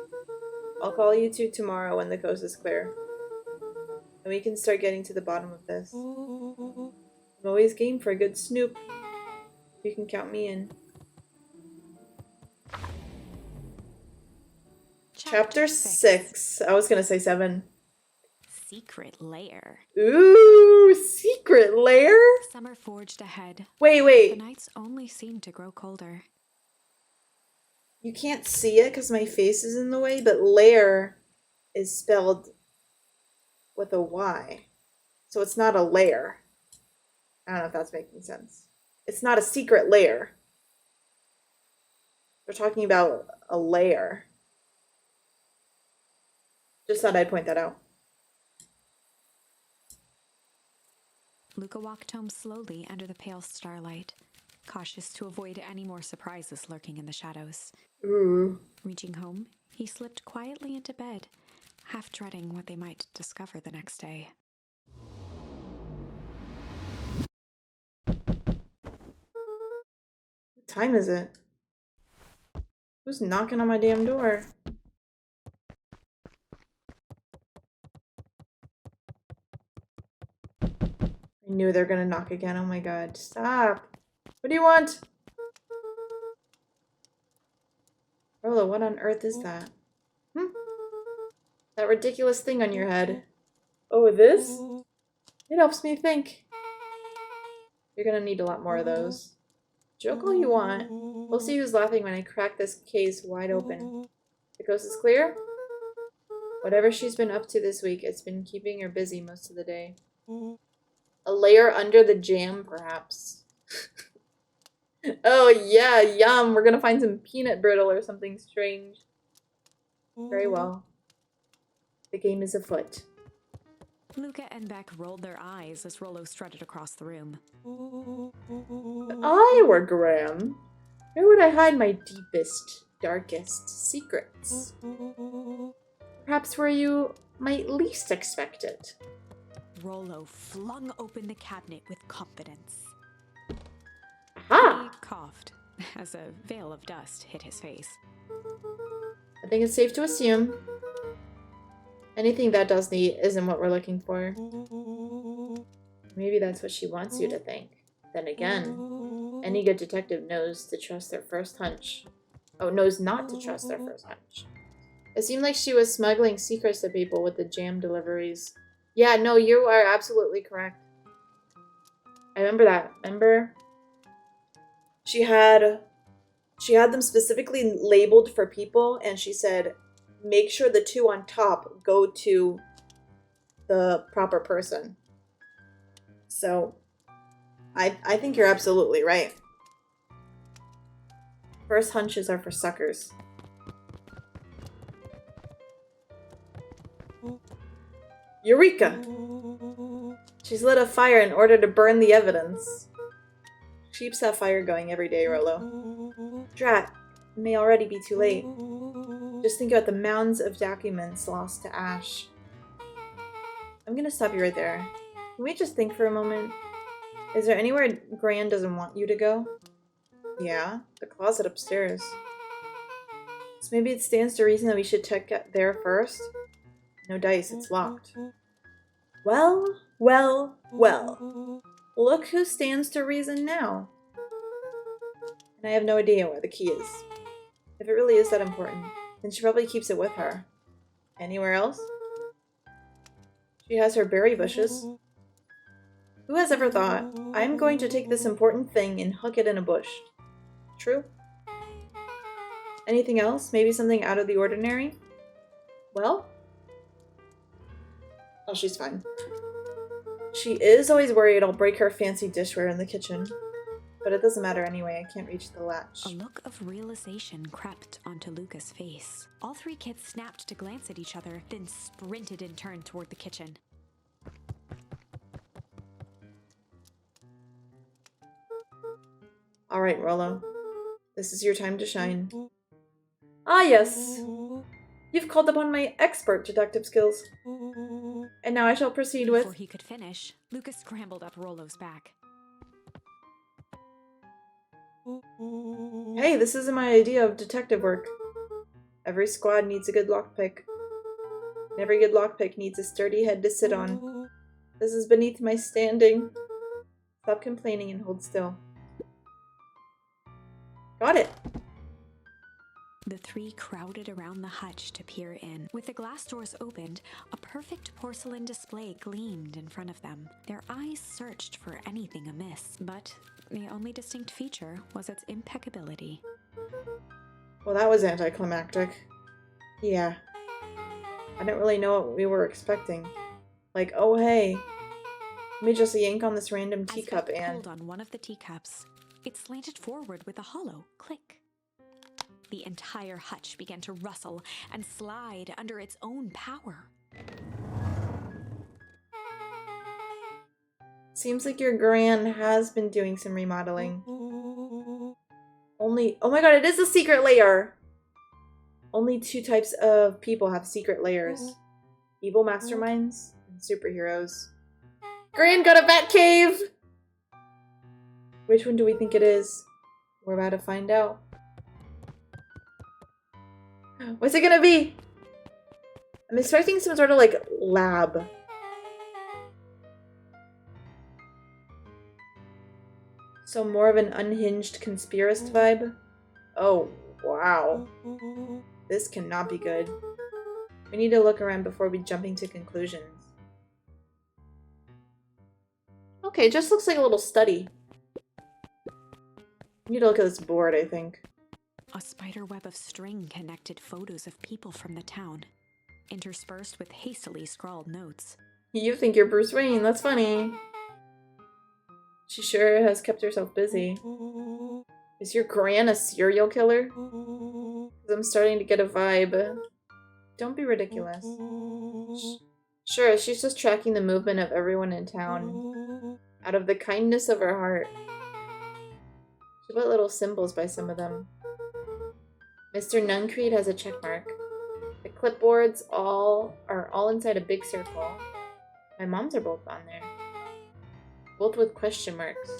I'll call you two tomorrow when the coast is clear. And we can start getting to the bottom of this. I'm always game for a good snoop. You can count me in. Chapter 6. I was gonna say 7. Secret lair. Ooh, secret lair? Summer forged ahead. Wait. The nights only seemed to grow colder. You can't see it because my face is in the way, but lair is spelled with a Y. So it's not a lair. I don't know if that's making sense. It's not a secret lair. We're talking about a lair. Just thought I'd point that out. Luca walked home slowly under the pale starlight, cautious to avoid any more surprises lurking in the shadows. Ooh. Reaching home, he slipped quietly into bed, half dreading what they might discover the next day. What time is it? Who's knocking on my damn door? I knew they were gonna knock again. Oh my god. Stop. What do you want? Rolo, what on earth is that? That ridiculous thing on your head. Oh, this? It helps me think. You're gonna need a lot more of those. Joke all you want. We'll see who's laughing when I crack this case wide open. The coast is clear? Whatever she's been up to this week, it's been keeping her busy most of the day. A layer under the jam, perhaps. Oh, yeah, yum. We're gonna find some peanut brittle or something strange. Very well. The game is afoot. Luca and Beck rolled their eyes as Rollo strutted across the room. If I were Graham, where would I hide my deepest, darkest secrets? Perhaps where you might least expect it. Rollo flung open the cabinet with confidence. Aha! He coughed as a veil of dust hit his face. I think it's safe to assume anything that does neat isn't what we're looking for. Maybe that's what she wants you to think. Then again, any good detective knows to trust their first hunch. Oh, knows not to trust their first hunch. It seemed like she was smuggling secrets to people with the jam deliveries. Yeah, no, you are absolutely correct. I remember that. Remember? She had them specifically labeled for people, and she said, make sure the two on top go to the proper person. So, I think you're absolutely right. First hunches are for suckers. Eureka! She's lit a fire in order to burn the evidence. She keeps that fire going every day, Rolo. Drat, it may already be too late. Just think about the mounds of documents lost to ash. I'm gonna stop you right there. Can we just think for a moment? Is there anywhere Gran doesn't want you to go? Yeah, the closet upstairs. So maybe it stands to reason that we should check there first? No dice, it's locked. Well, well, well. Look who stands to reason now. And I have no idea where the key is. If it really is that important, then she probably keeps it with her. Anywhere else? She has her berry bushes. Who has ever thought, I'm going to take this important thing and hook it in a bush? True? Anything else? Maybe something out of the ordinary? Well? Oh, she's fine. She is always worried I'll break her fancy dishware in the kitchen. But it doesn't matter anyway, I can't reach the latch. A look of realization crept onto Luca's face. All three kids snapped to glance at each other, then sprinted in turn toward the kitchen. Alright, Rolo. This is your time to shine. Ah, yes. You've called upon my expert detective skills. And now I shall proceed with... Before he could finish, Luca scrambled up Rolo's back. Hey, this isn't my idea of detective work. Every squad needs a good lockpick. And every good lockpick needs a sturdy head to sit on. This is beneath my standing. Stop complaining and hold still. Got it! The three crowded around the hutch to peer in. With the glass doors opened, a perfect porcelain display gleamed in front of them. Their eyes searched for anything amiss, but the only distinct feature was its impeccability. Well, that was anticlimactic. Yeah. I didn't really know what we were expecting. Like, oh hey, let me just yank on this random teacup As Beth and... pulled on one of the teacups, it slanted forward with a hollow click. The entire hutch began to rustle and slide under its own power. Seems like your Gran has been doing some remodeling. Only... Oh my god, it is a secret layer! Only two types of people have secret layers. Evil masterminds and superheroes. Gran got a bat cave! Which one do we think it is? We're about to find out. What's it gonna be? I'm expecting some sort of like lab. So more of an unhinged conspiracist vibe? Oh, wow. This cannot be good. We need to look around before we jumping to conclusions. Okay, it just looks like a little study. We need to look at this board, I think. A spider web of string connected photos of people from the town, interspersed with hastily scrawled notes. You think you're Bruce Wayne, that's funny. She sure has kept herself busy. Is your Gran a serial killer? 'Cause I'm starting to get a vibe. Don't be ridiculous. Sure, she's just tracking the movement of everyone in town. Out of the kindness of her heart. She put little symbols by some of them. Mr. Nuncreed has a check mark. The clipboards are all inside a big circle. My mom's are both on there. Both with question marks.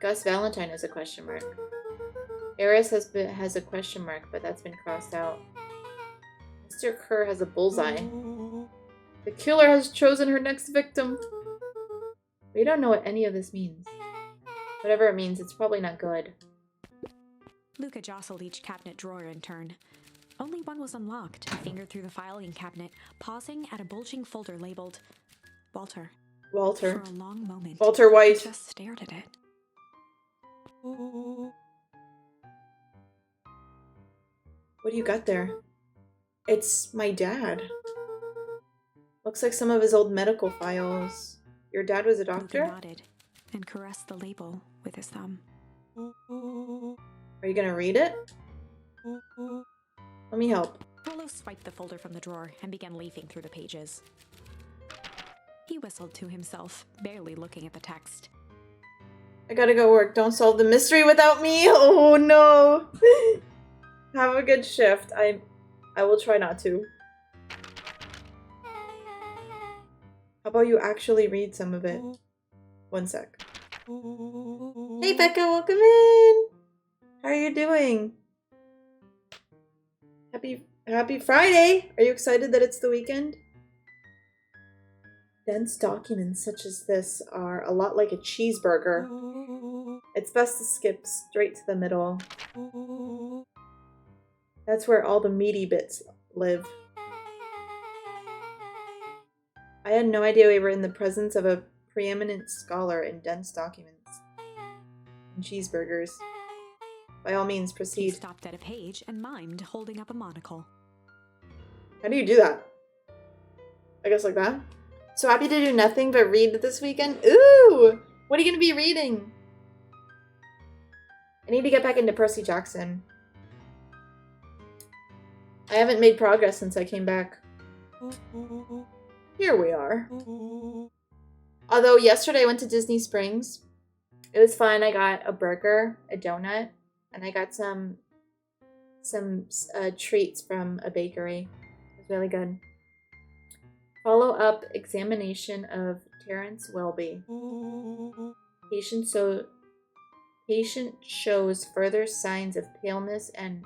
Gus Valentine has a question mark. Eris has a question mark, but that's been crossed out. Mr. Kerr has a bullseye. The killer has chosen her next victim. We don't know what any of this means. Whatever it means, it's probably not good. Luca jostled each cabinet drawer in turn. Only one was unlocked. He fingered through the filing cabinet, pausing at a bulging folder labeled Walter. Walter. For a long moment, Walter White. he just stared at it. What do you got there? It's my dad. Looks like some of his old medical files. Your dad was a doctor? Luca nodded and caressed the label with his thumb. Are you gonna read it? Let me help. Rollo swiped the folder from the drawer and began leafing through the pages. He whistled to himself, barely looking at the text. I gotta go work. Don't solve the mystery without me. Oh no. Have a good shift. I will try not to. How about you actually read some of it? One sec. Hey Becca, welcome in. How are you doing? Happy Friday. Are you excited that it's the weekend? Dense documents such as this are a lot like a cheeseburger. It's best to skip straight to the middle. That's where all the meaty bits live. I had no idea we were in the presence of a preeminent scholar in dense documents. And cheeseburgers. By all means, proceed. He stopped at a page and mimed, holding up a monocle. How do you do that? I guess like that? So happy to do nothing but read this weekend? Ooh! What are you gonna be reading? I need to get back into Percy Jackson. I haven't made progress since I came back. Here we are. Although yesterday I went to Disney Springs. It was fun. I got a burger, a donut, and I got some treats from a bakery. It was really good. Follow-up examination of Terrence Welby. Patient shows further signs of paleness and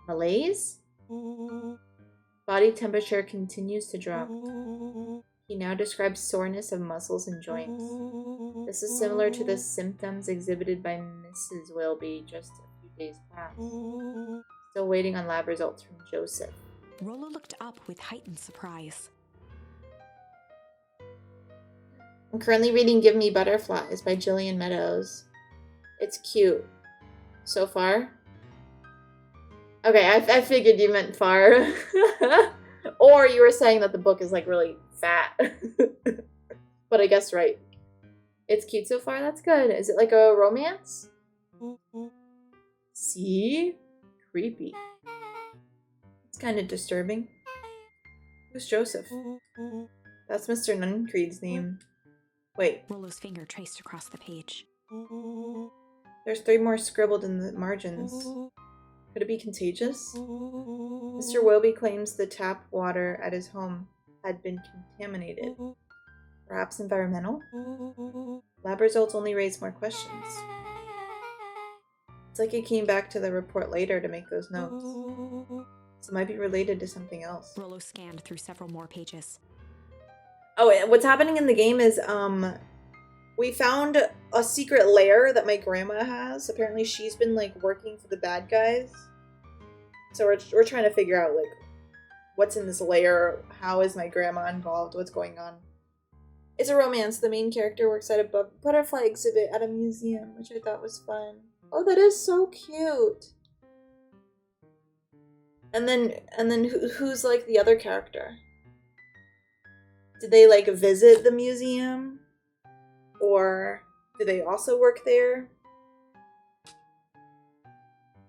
malaise. Body temperature continues to drop. He now describes soreness of muscles and joints. This is similar to the symptoms exhibited by Mrs. Welby just a few days past. Still waiting on lab results from Joseph. Rollo looked up with heightened surprise. I'm currently reading Give Me Butterflies by Gillian Meadows. It's cute. So far? Okay, I figured you meant far. Or you were saying that the book is like really fat. But I guess right. It's cute so far? That's good. Is it like a romance? See? Creepy. It's kind of disturbing. Who's Joseph? That's Mr. Nuncreed's name. Wait. Rollo's finger traced across the page. There's 3 more scribbled in the margins. Could it be contagious? Mr. Welby claims the tap water at his home had been contaminated. Perhaps environmental? Lab results only raise more questions. It's like he came back to the report later to make those notes. So it might be related to something else. Rollo scanned through several more pages. Oh, what's happening in the game is, we found a secret lair that my grandma has. Apparently she's been, like, working for the bad guys. So we're trying to figure out, like, what's in this lair, how is my grandma involved, what's going on. It's a romance. The main character works at a butterfly exhibit at a museum, which I thought was fun. Oh, that is so cute. And then who's, like, the other character? Did they, like, visit the museum? Or do they also work there?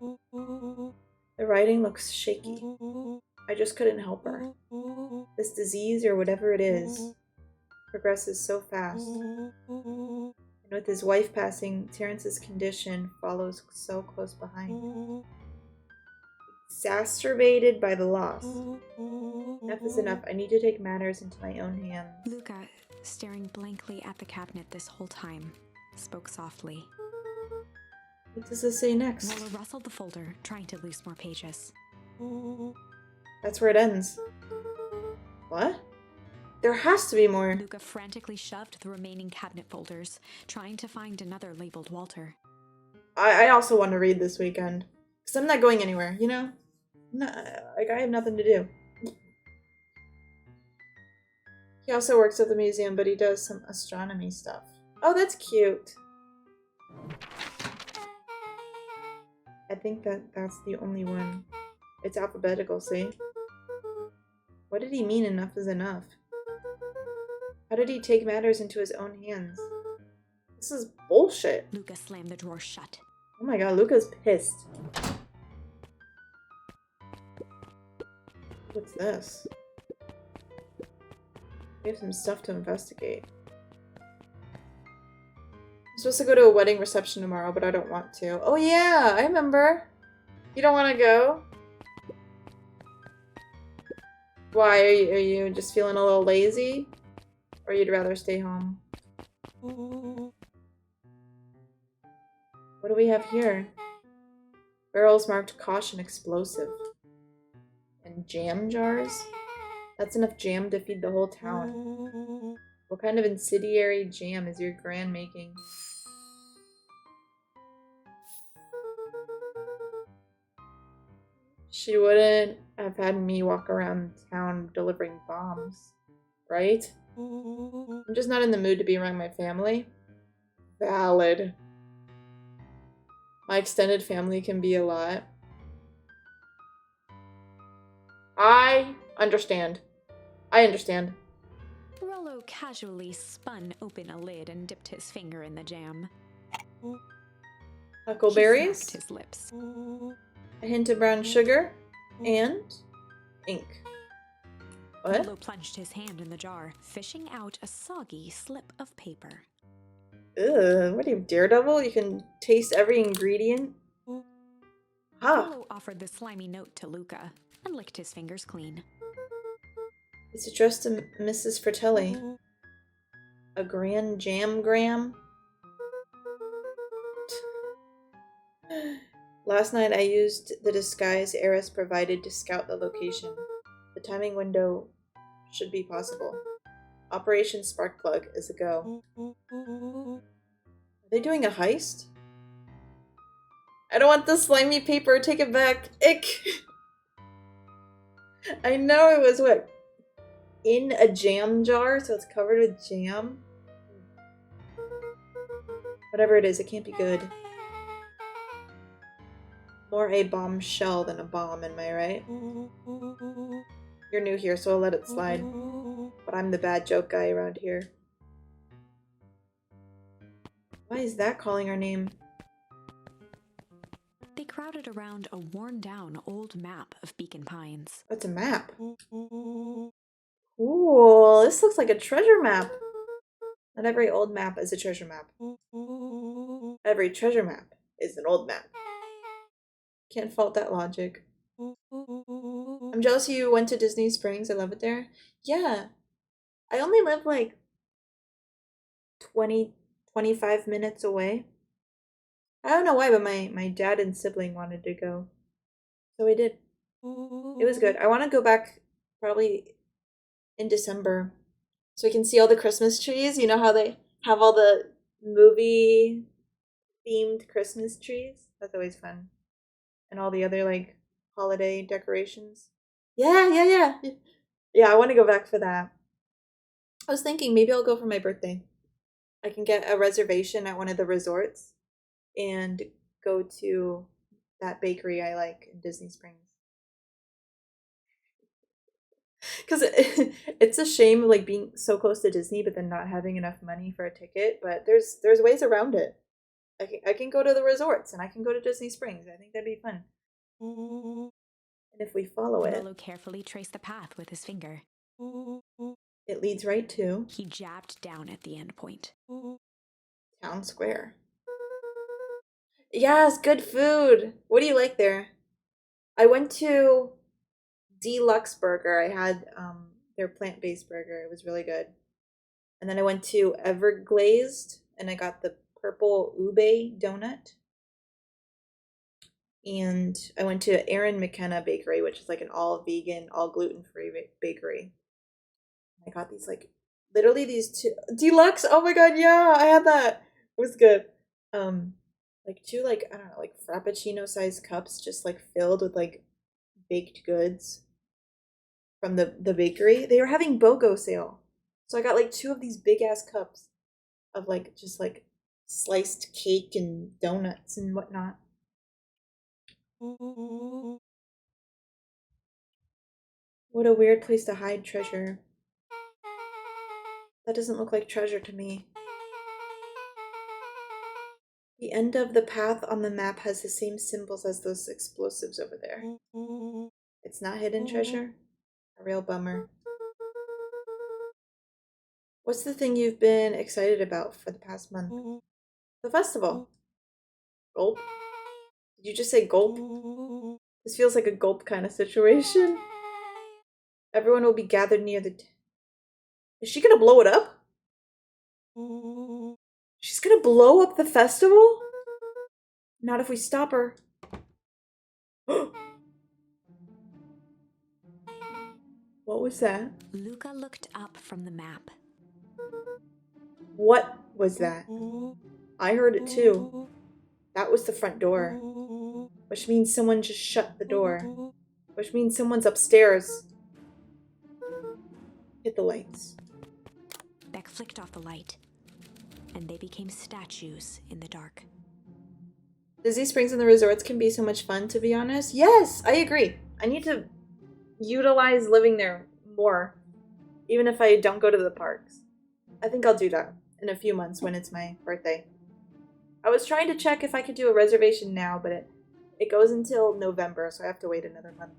The writing looks shaky. I just couldn't help her. This disease, or whatever it is, progresses so fast. And with his wife passing, Terrence's condition follows so close behind. Exacerbated by the loss. Enough is enough. I need to take matters into my own hands. Luca, staring blankly at the cabinet this whole time, spoke softly. What does this say next? Rollo rustled the folder, trying to loose more pages. That's where it ends. What? There has to be more. Luca frantically shoved the remaining cabinet folders, trying to find another labeled Walter. I also want to read this weekend. Because I'm not going anywhere, you know? Like, I have nothing to do. He also works at the museum, but he does some astronomy stuff. Oh, that's cute. I think that's the only one. It's alphabetical, see? What did he mean enough is enough? How did he take matters into his own hands? This is bullshit. Luca slammed the drawer shut. Oh my god, Luca's pissed. What's this? We have some stuff to investigate. I'm supposed to go to a wedding reception tomorrow, but I don't want to. Oh yeah, I remember. You don't want to go? Why? Are you just feeling a little lazy? Or you'd rather stay home? What do we have here? Barrels marked caution explosive. And jam jars? That's enough jam to feed the whole town. What kind of incendiary jam is your gran making? She wouldn't have had me walk around town delivering bombs, right? I'm just not in the mood to be around my family. Valid. My extended family can be a lot. I understand. I understand. Rollo casually spun open a lid and dipped his finger in the jam. Huckleberries? He smacked his lips. A hint of brown sugar? And ink. What? Rollo plunged his hand in the jar, fishing out a soggy slip of paper. Ugh, what are you, Daredevil? You can taste every ingredient? Ha! Rollo offered the slimy note to Luca and licked his fingers clean. It's addressed to Mrs. Fratelli. A grand jamgram? Last night I used the disguise Eris provided to scout the location. The timing window should be possible. Operation Sparkplug is a go. Are they doing a heist? I don't want the slimy paper. Take it back. Ick! I know it was what? In a jam jar, so it's covered with jam? Whatever it is, it can't be good. More a bombshell than a bomb, am I right? You're new here, so I'll let it slide. But I'm the bad joke guy around here. Why is that calling our name? They crowded around a worn-down old map of Beacon Pines. What's a map? Ooh, this looks like a treasure map. Not every old map is a treasure map. Every treasure map is an old map. Can't fault that logic. I'm jealous you went to Disney Springs. I love it there. Yeah. I only live like 25 minutes away. I don't know why, but my dad and sibling wanted to go. So we did. It was good. I want to go back probably in December so we can see all the Christmas trees. You know how they have all the movie themed Christmas trees? That's always fun. And all the other like holiday decorations. Yeah. Yeah, I want to go back for that. I was thinking maybe I'll go for my birthday. I can get a reservation at one of the resorts and go to that bakery I like in Disney Springs. Because it's a shame like being so close to Disney but then not having enough money for a ticket, but there's ways around it. I can go to the resorts and I can go to Disney Springs. I think that'd be fun. And if we follow it, Rollo carefully traced the path with his finger. it leads right to He jabbed down at the end point. Town Square. Yes, good food. What do you like there? I went to Deluxe Burger. I had their plant-based burger. It was really good. And then I went to Everglazed and I got the purple ube donut. And I went to Aaron McKenna Bakery, which is like an all vegan, all gluten-free bakery. I got these like literally these two deluxe. Oh my god, yeah, I had that. It was good. Like two like I don't know, like frappuccino sized cups just like filled with like baked goods from the bakery. They were having BOGO sale. So I got like two of these big ass cups of like just like sliced cake and donuts and whatnot. What a weird place to hide treasure. That doesn't look like treasure to me. The end of the path on the map has the same symbols as those explosives over there. It's not hidden treasure? A real bummer. What's the thing you've been excited about for the past month? The festival. Gulp? Did you just say gulp? This feels like a gulp kind of situation. Everyone will be gathered near the... Is she gonna blow it up? She's gonna blow up the festival? Not if we stop her. What was that? Luca looked up from the map. What was that? I heard it too. That was the front door. Which means someone just shut the door. Which means someone's upstairs. Hit the lights. Beck flicked off the light, and they became statues in the dark. Disney Springs and the resorts can be so much fun, to be honest. Yes, I agree. I need to utilize living there more, even if I don't go to the parks. I think I'll do that in a few months when it's my birthday. I was trying to check if I could do a reservation now, but it goes until November, so I have to wait another month.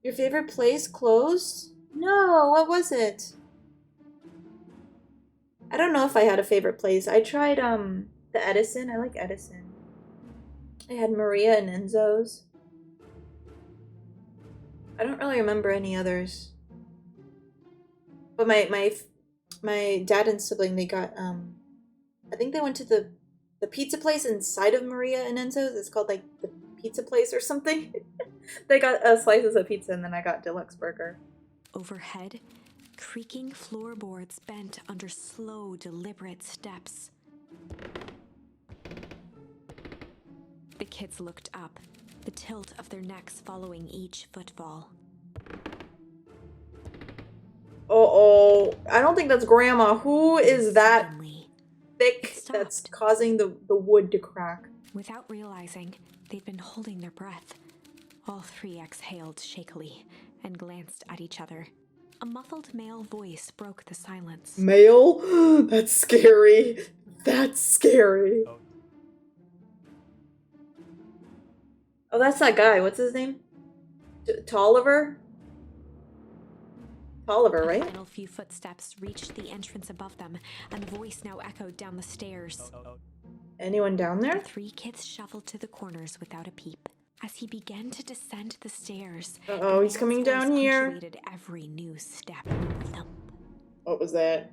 Your favorite place closed? No, what was it? I don't know if I had a favorite place. I tried the Edison. I like Edison. I had Maria and Enzo's. I don't really remember any others. But my dad and sibling, they got I think they went to the pizza place inside of Maria and Enzo's. It's called like the pizza place or something. They got slices of pizza and then I got deluxe burger. Overhead, creaking floorboards bent under slow, deliberate steps. The kids looked up, the tilt of their necks following each footfall. Uh-oh. I don't think that's Grandma. Who is that Suddenly, thick that's causing the wood to crack? Without realizing, they'd been holding their breath. All three exhaled shakily and glanced at each other. A muffled male voice broke the silence. Male? That's scary. That's scary. Oh, that's that guy. What's his name? Tolliver? Tolliver, right? The final few footsteps reached the entrance above them, and the voice now echoed down the stairs. Anyone down there? The three kids shuffled to the corners without a peep. As he began to descend the stairs, uh-oh, he's coming down here. Punctuated every new step. Thump. What was that?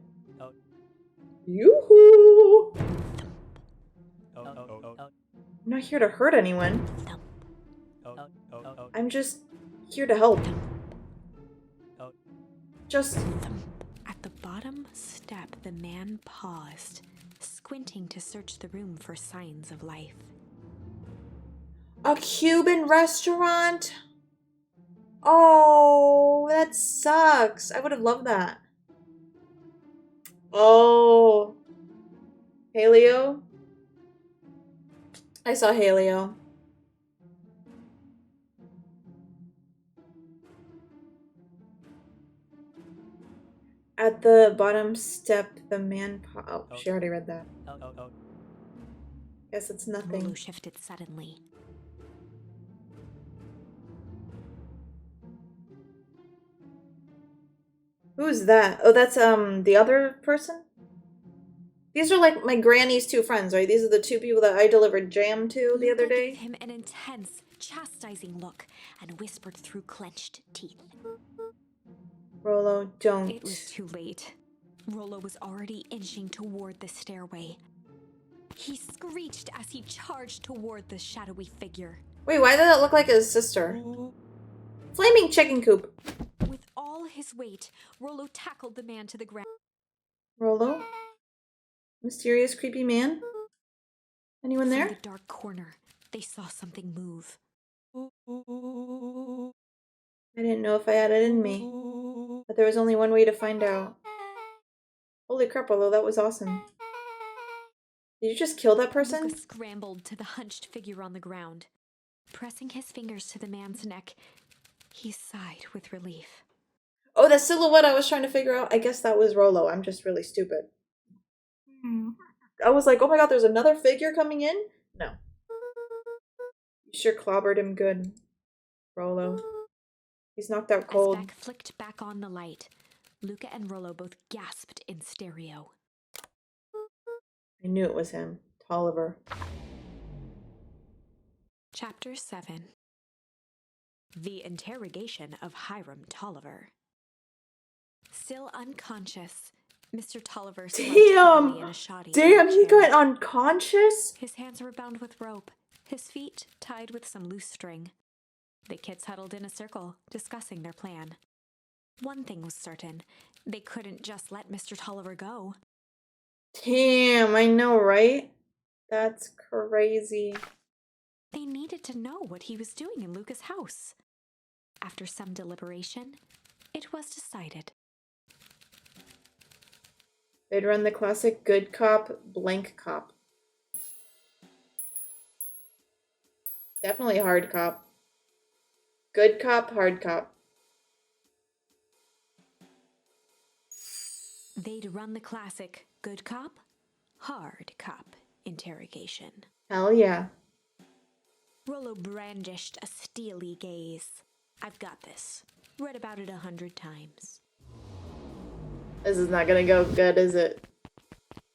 Yoo-hoo! I'm not here to hurt anyone. I'm just here to help. Just... At the bottom step, the man paused, squinting to search the room for signs of life. A Cuban restaurant? Oh, that sucks. I would have loved that. Oh. Haleo? I saw Haleo. At the bottom step, the man oh, she already read that. Guess it's nothing. Rollo shifted suddenly. Who's that? Oh, that's the other person? These are like my granny's two friends, right? These are the two people that I delivered jam to the other day. Gave him an intense, chastising look and whispered through clenched teeth. Rollo, don't. It was too late. Rollo was already inching toward the stairway. He screeched as he charged toward the shadowy figure. Wait, why did that look like his sister? Flaming chicken coop. With all his weight, Rollo tackled the man to the ground. Rollo? Mysterious creepy man? Anyone there? From the dark corner, they saw something move. I didn't know if I had it in me. But there was only one way to find out. Holy crap, Rollo, that was awesome. Did you just kill that person? Luca scrambled to the hunched figure on the ground. Pressing his fingers to the man's neck, he sighed with relief. Oh, that silhouette I was trying to figure out. I guess that was Rollo. I'm just really stupid. I was like, oh my god, there's another figure coming in? No. You sure clobbered him good, Rolo. He's knocked out cold. As Beck flicked back on the light, Luca and Rollo both gasped in stereo. I knew it was him. Tolliver. Chapter 7. The Interrogation of Hiram Tolliver. Still unconscious, Mr. Tolliver slumped heavily in a shoddy Damn, he chair. got unconscious? His hands were bound with rope, his feet tied with some loose string. The kids huddled in a circle, discussing their plan. One thing was certain, they couldn't just let Mr. Tolliver go. Damn, I know, right? That's crazy. They needed to know what he was doing in Luca's house. After some deliberation, it was decided. They'd run the classic good cop, blank cop. Definitely hard cop. Good cop, hard cop. They'd run the classic good cop, hard cop interrogation. Hell yeah. Rollo brandished a steely gaze. I've got this. Read about it 100 times. This is not gonna go good, is it?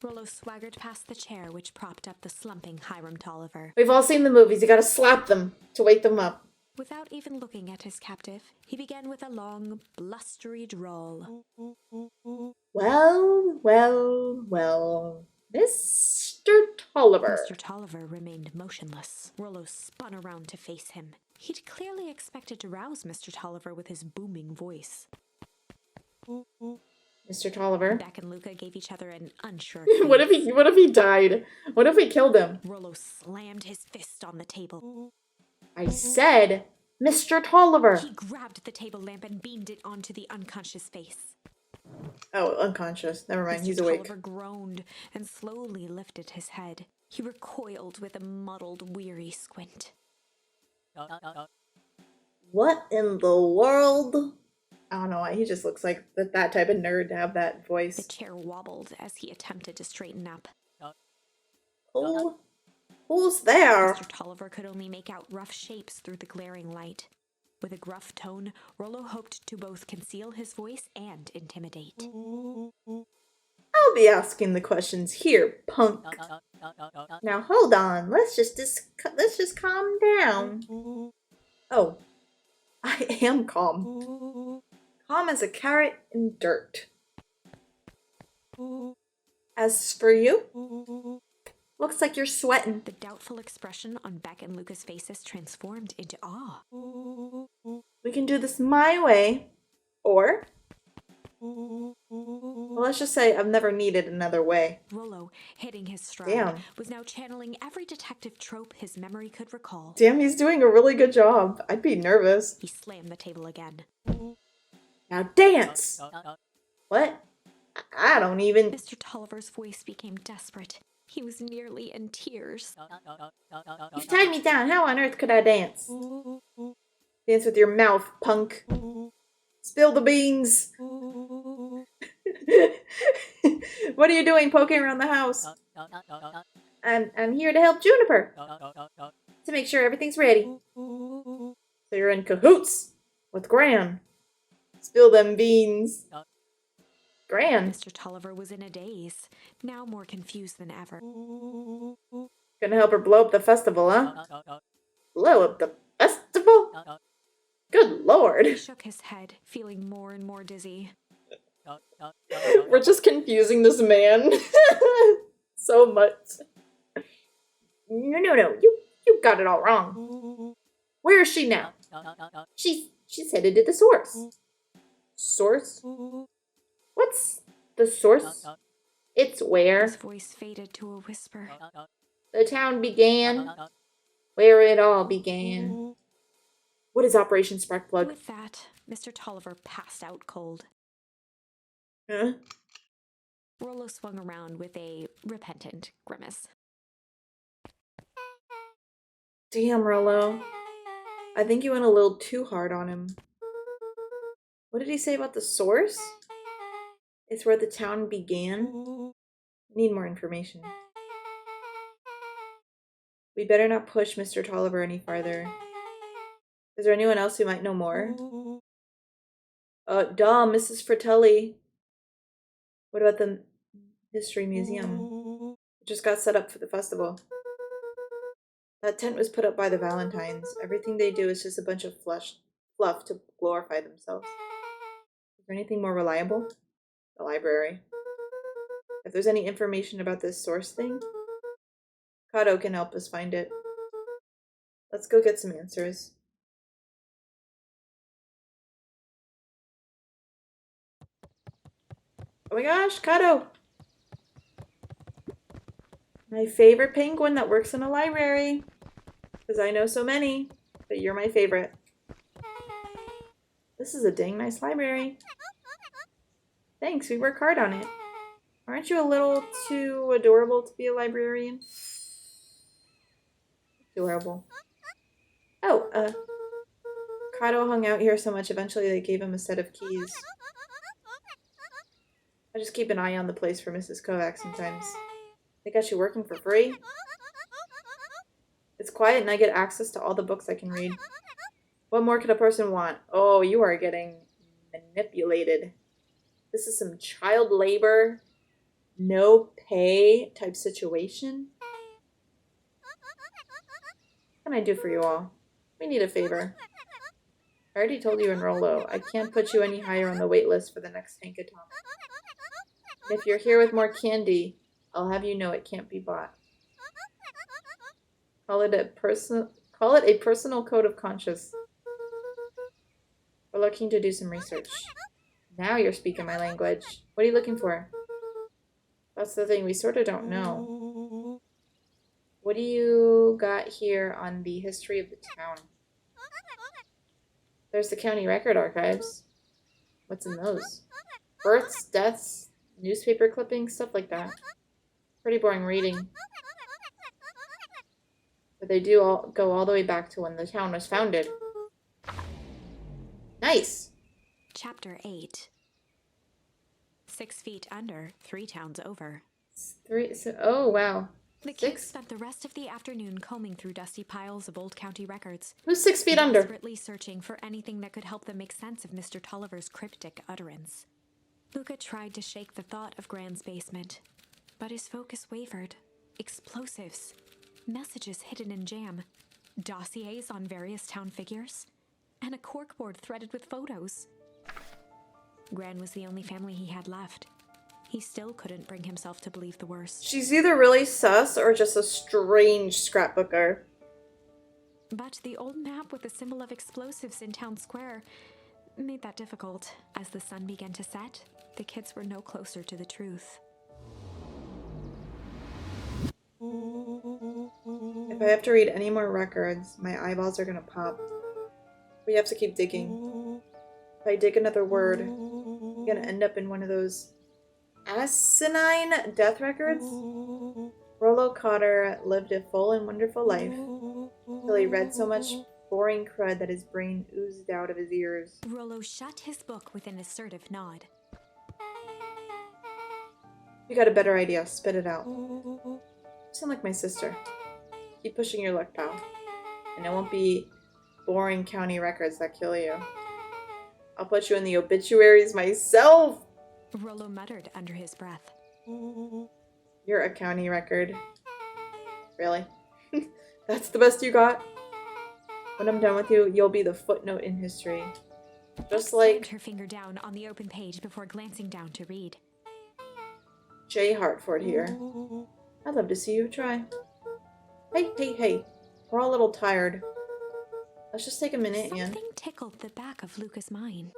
Rollo swaggered past the chair which propped up the slumping Hiram Tolliver. We've all seen the movies. You gotta slap them to wake them up. Without even looking at his captive, he began with a long, blustery drawl. Well, well, well. Mr. Tolliver. Mr. Tolliver remained motionless. Rollo spun around to face him. He'd clearly expected to rouse Mr. Tolliver with his booming voice. Mr. Tolliver. Beck and Luca gave each other an unsure What if he died? What if we killed him? Rollo slammed his fist on the table. I said, Mr. Tolliver. He grabbed the table lamp and beamed it onto the unconscious face. Oh, unconscious. Never mind. Mr. He's awake. Tolliver groaned and slowly lifted his head. He recoiled with a muddled, weary squint. What in the world? I don't know why. He just looks like that type of nerd to have that voice. The chair wobbled as he attempted to straighten up. Who's there? Mr. Tolliver could only make out rough shapes through the glaring light. With a gruff tone, Rollo hoped to both conceal his voice and intimidate. I'll be asking the questions here, punk. Now hold on. Let's just calm down. Oh, I am calm. Calm as a carrot in dirt. As for you, looks like you're sweating. The doubtful expression on Beck and Luca's faces transformed into awe. We can do this my way, or... Well, let's just say I've never needed another way. Rollo, hitting his stride, Damn. was now channeling every detective trope his memory could recall. Damn, he's doing a really good job. I'd be nervous. He slammed the table again. Now dance! What? I don't even... Mr. Tolliver's voice became desperate. He was nearly in tears. You've tied me down. How on earth could I dance? Dance with your mouth, punk. Spill the beans. What are you doing poking around the house? I'm here to help Juniper. To make sure everything's ready. So you're in cahoots with Gran. Spill them beans. Gran. Mr. Tolliver was in a daze, now more confused than ever. Gonna help her blow up the festival, huh? Blow up the festival? Good lord. He shook his head, feeling more and more dizzy. We're just confusing this man so much. No. You got it all wrong. Where is she now? She's headed to the source. Source? What's the source? It's where His voice faded to a whisper. the town began. Where it all began. What is Operation Sparkplug? With that, Mr. Tolliver passed out cold. Huh? Rollo swung around with a repentant grimace. Damn, Rollo. I think you went a little too hard on him. What did he say about the source? It's where the town began? Need more information. We better not push Mr. Tolliver any farther. Is there anyone else who might know more? Duh, Mrs. Fratelli. What about the History Museum? It just got set up for the festival. That tent was put up by the Valentines. Everything they do is just a bunch of fluff to glorify themselves. Is there anything more reliable? The library. If there's any information about this source thing, Kato can help us find it. Let's go get some answers. Oh my gosh, Kato! My favorite penguin that works in a library. Because I know so many, but you're my favorite. This is a dang nice library. Thanks, we work hard on it. Aren't you a little too adorable to be a librarian? Adorable. Oh, Kato hung out here so much, eventually they gave him a set of keys. I just keep an eye on the place for Mrs. Kovac sometimes. They got you working for free? It's quiet and I get access to all the books I can read. What more could a person want? Oh, you are getting manipulated. This is some child labor, no pay type situation. What can I do for you all? We need a favor. I already told you in Rolo, I can't put you any higher on the wait list for the next Hankaton. And if you're here with more candy, I'll have you know it can't be bought. Call it a personal code of conscience. We're looking to do some research. Now you're speaking my language. What are you looking for? That's the thing, we sort of don't know. What do you got here on the history of the town? There's the county record archives. What's in those? Births, deaths, newspaper clippings, stuff like that. Pretty boring reading. But they do all go all the way back to when the town was founded. Nice! Chapter 8. 6 feet under, 3 towns over. Oh, wow. The kids spent the rest of the afternoon combing through dusty piles of old county records. Who's 6 feet under? Desperately searching for anything that could help them make sense of Mr. Tolliver's cryptic utterance. Luca tried to shake the thought of Gran's basement, but his focus wavered. Explosives, messages hidden in jam, dossiers on various town figures, and a corkboard threaded with photos. Gran was the only family he had left. He still couldn't bring himself to believe the worst. She's either really sus or just a strange scrapbooker. But the old map with the symbol of explosives in town square made that difficult. As the sun began to set, the kids were no closer to the truth. If I have to read any more records, my eyeballs are gonna pop. We have to keep digging. If I dig another word, I'm gonna end up in one of those asinine death records. Rollo Cotter lived a full and wonderful life till he read so much boring crud that his brain oozed out of his ears. Rollo shut his book with an assertive nod. You got a better idea. Spit it out. You sound like my sister. Keep pushing your luck, pal. And it won't be boring county records that kill you. I'll put you in the obituaries myself! Rollo muttered under his breath. You're a county record. Really? That's the best you got? When I'm done with you, you'll be the footnote in history. Just like her finger down on the open page before glancing down to read. J. Hartford here. I'd love to see you try. Hey. We're all a little tired. Let's just take a minute and... Something tickled the back of Luca's mind.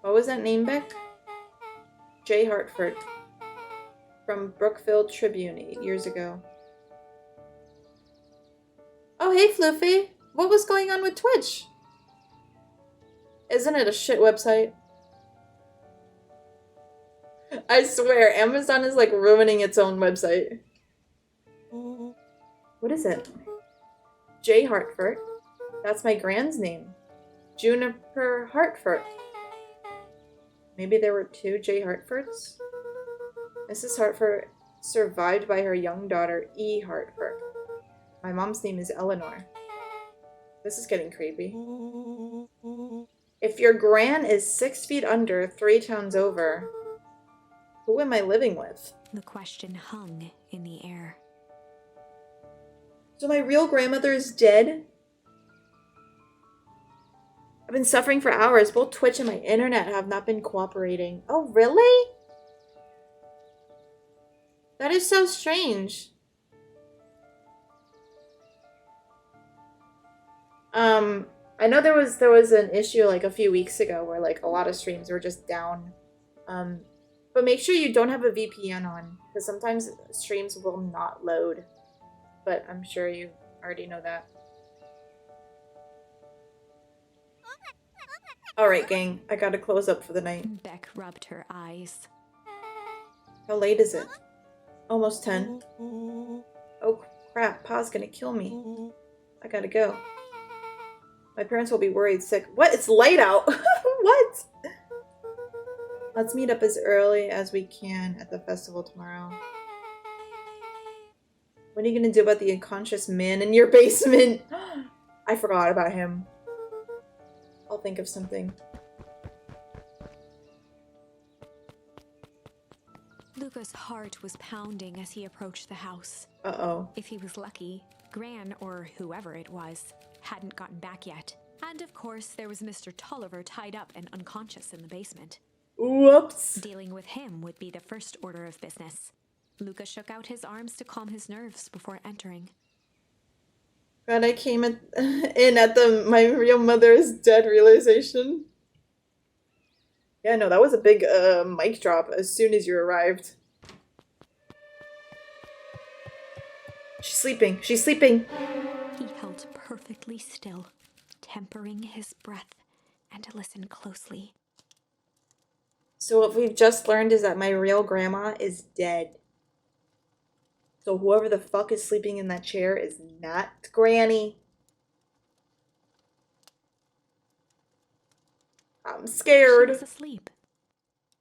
What was that name, Beck? J. Hartford. From Brookfield Tribune 8 years ago. Oh, hey, Floofy. What was going on with Twitch? Isn't it a shit website? I swear, Amazon is like ruining its own website. What is it? J. Hartford. That's my grand's name. Juniper Hartford. Maybe there were 2 J. Hartfords? Mrs. Hartford survived by her young daughter, E. Hartford. My mom's name is Eleanor. This is getting creepy. If your gran is 6 feet under 3 towns over, who am I living with? The question hung in the air. So my real grandmother is dead? I've been suffering for hours. Both Twitch and my internet have not been cooperating. Oh, really? That is so strange. I know there was an issue like a few weeks ago where like a lot of streams were just down. But make sure you don't have a VPN on, because sometimes streams will not load. But I'm sure you already know that. Alright, gang. I gotta close up for the night. Beck rubbed her eyes. How late is it? Almost 10. Oh crap, Pa's gonna kill me. I gotta go. My parents will be worried sick. What? It's light out! What? Let's meet up as early as we can at the festival tomorrow. What are you gonna do about the unconscious man in your basement? I forgot about him. I'll think of something. Luca's heart was pounding as he approached the house. Uh-oh. If he was lucky, Gran, or whoever it was, hadn't gotten back yet. And of course, there was Mr. Tolliver tied up and unconscious in the basement. Whoops. Dealing with him would be the first order of business. Luca shook out his arms to calm his nerves before entering. God, I came in at the my real mother is dead realization. Yeah, no, that was a big mic drop as soon as you arrived. She's sleeping. She's sleeping. He held perfectly still, tempering his breath, and listened closely. So what we've just learned is that my real grandma is dead. So whoever the fuck is sleeping in that chair is not Granny. I'm scared. She was asleep.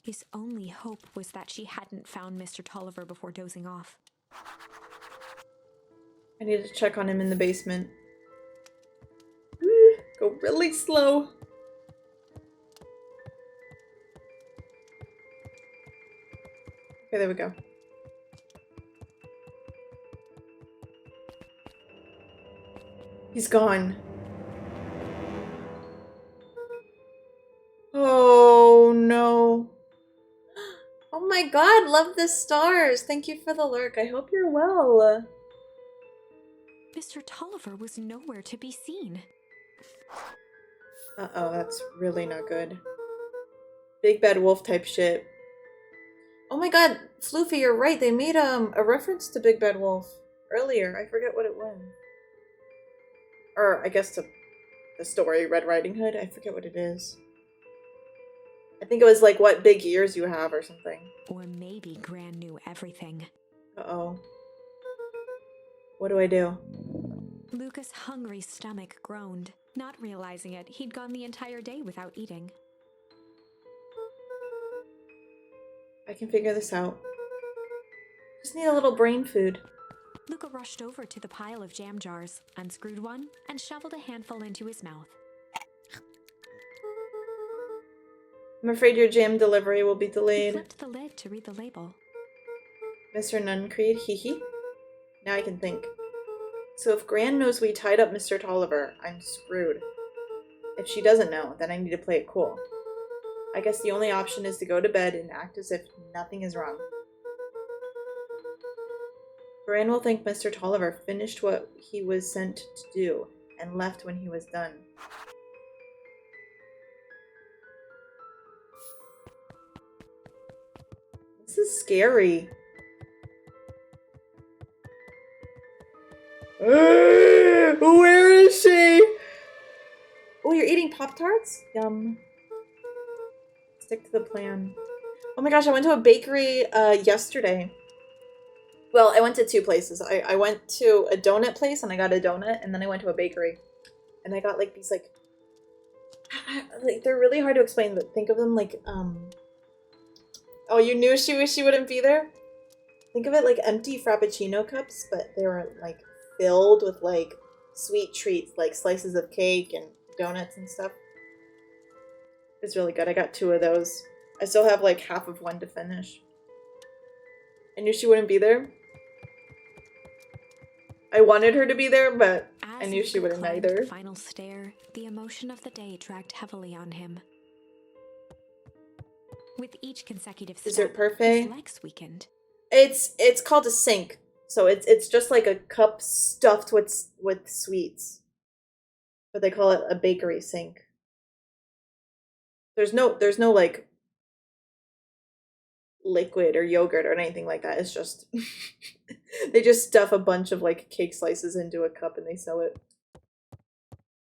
His only hope was that she hadn't found Mr. Tolliver before dozing off. I need to check on him in the basement. Go really slow. Okay, there we go. He's gone. Oh no. Oh my god, love the stars. Thank you for the lurk. I hope you're well. Mr. Tolliver was nowhere to be seen. Uh-oh, that's really not good. Big bad wolf type shit. Oh my god, Floofy, you're right. They made a reference to Big Bad Wolf earlier. I forget what it was. Or I guess to the story Red Riding Hood. I forget what it is. I think it was like what big ears you have or something. Or maybe Gran knew everything. Uh-oh. What do I do? Luca's hungry stomach groaned. Not realizing it, he'd gone the entire day without eating. I can figure this out. Just need a little brain food. Luca rushed over to the pile of jam jars, unscrewed one, and shoveled a handful into his mouth. I'm afraid your jam delivery will be He delayed. flipped the lid to read the label. Mr. Nuncreed, hee hee. Now I can think. So if Gran knows we tied up Mr. Tolliver, I'm screwed. If she doesn't know, then I need to play it cool. I guess the only option is to go to bed and act as if nothing is wrong. Gran will think Mr. Tolliver finished what he was sent to do and left when he was done. This is scary. Where is she? Oh, you're eating Pop-Tarts? Yum. Stick to the plan. Oh my gosh, I went to a bakery yesterday. Well, I went to two places. I went to a donut place and I got a donut, and then I went to a bakery. And I got like these like they're really hard to explain, but think of them like oh, you knew she wouldn't be there? Think of it like empty Frappuccino cups, but they were like filled with like sweet treats, like slices of cake and donuts and stuff. It's really good. I got 2 of those. I still have like half of one to finish. I knew she wouldn't be there. I wanted her to be there, but I knew she wouldn't either. The final stair, the emotion of the day dragged heavily on him. With each consecutive Dessert step, parfait. his legs weakened. It's called a sink, so it's just like a cup stuffed with sweets, but they call it a bakery sink. There's no like liquid or yogurt or anything like that. It's just they just stuff a bunch of like cake slices into a cup and they sell it.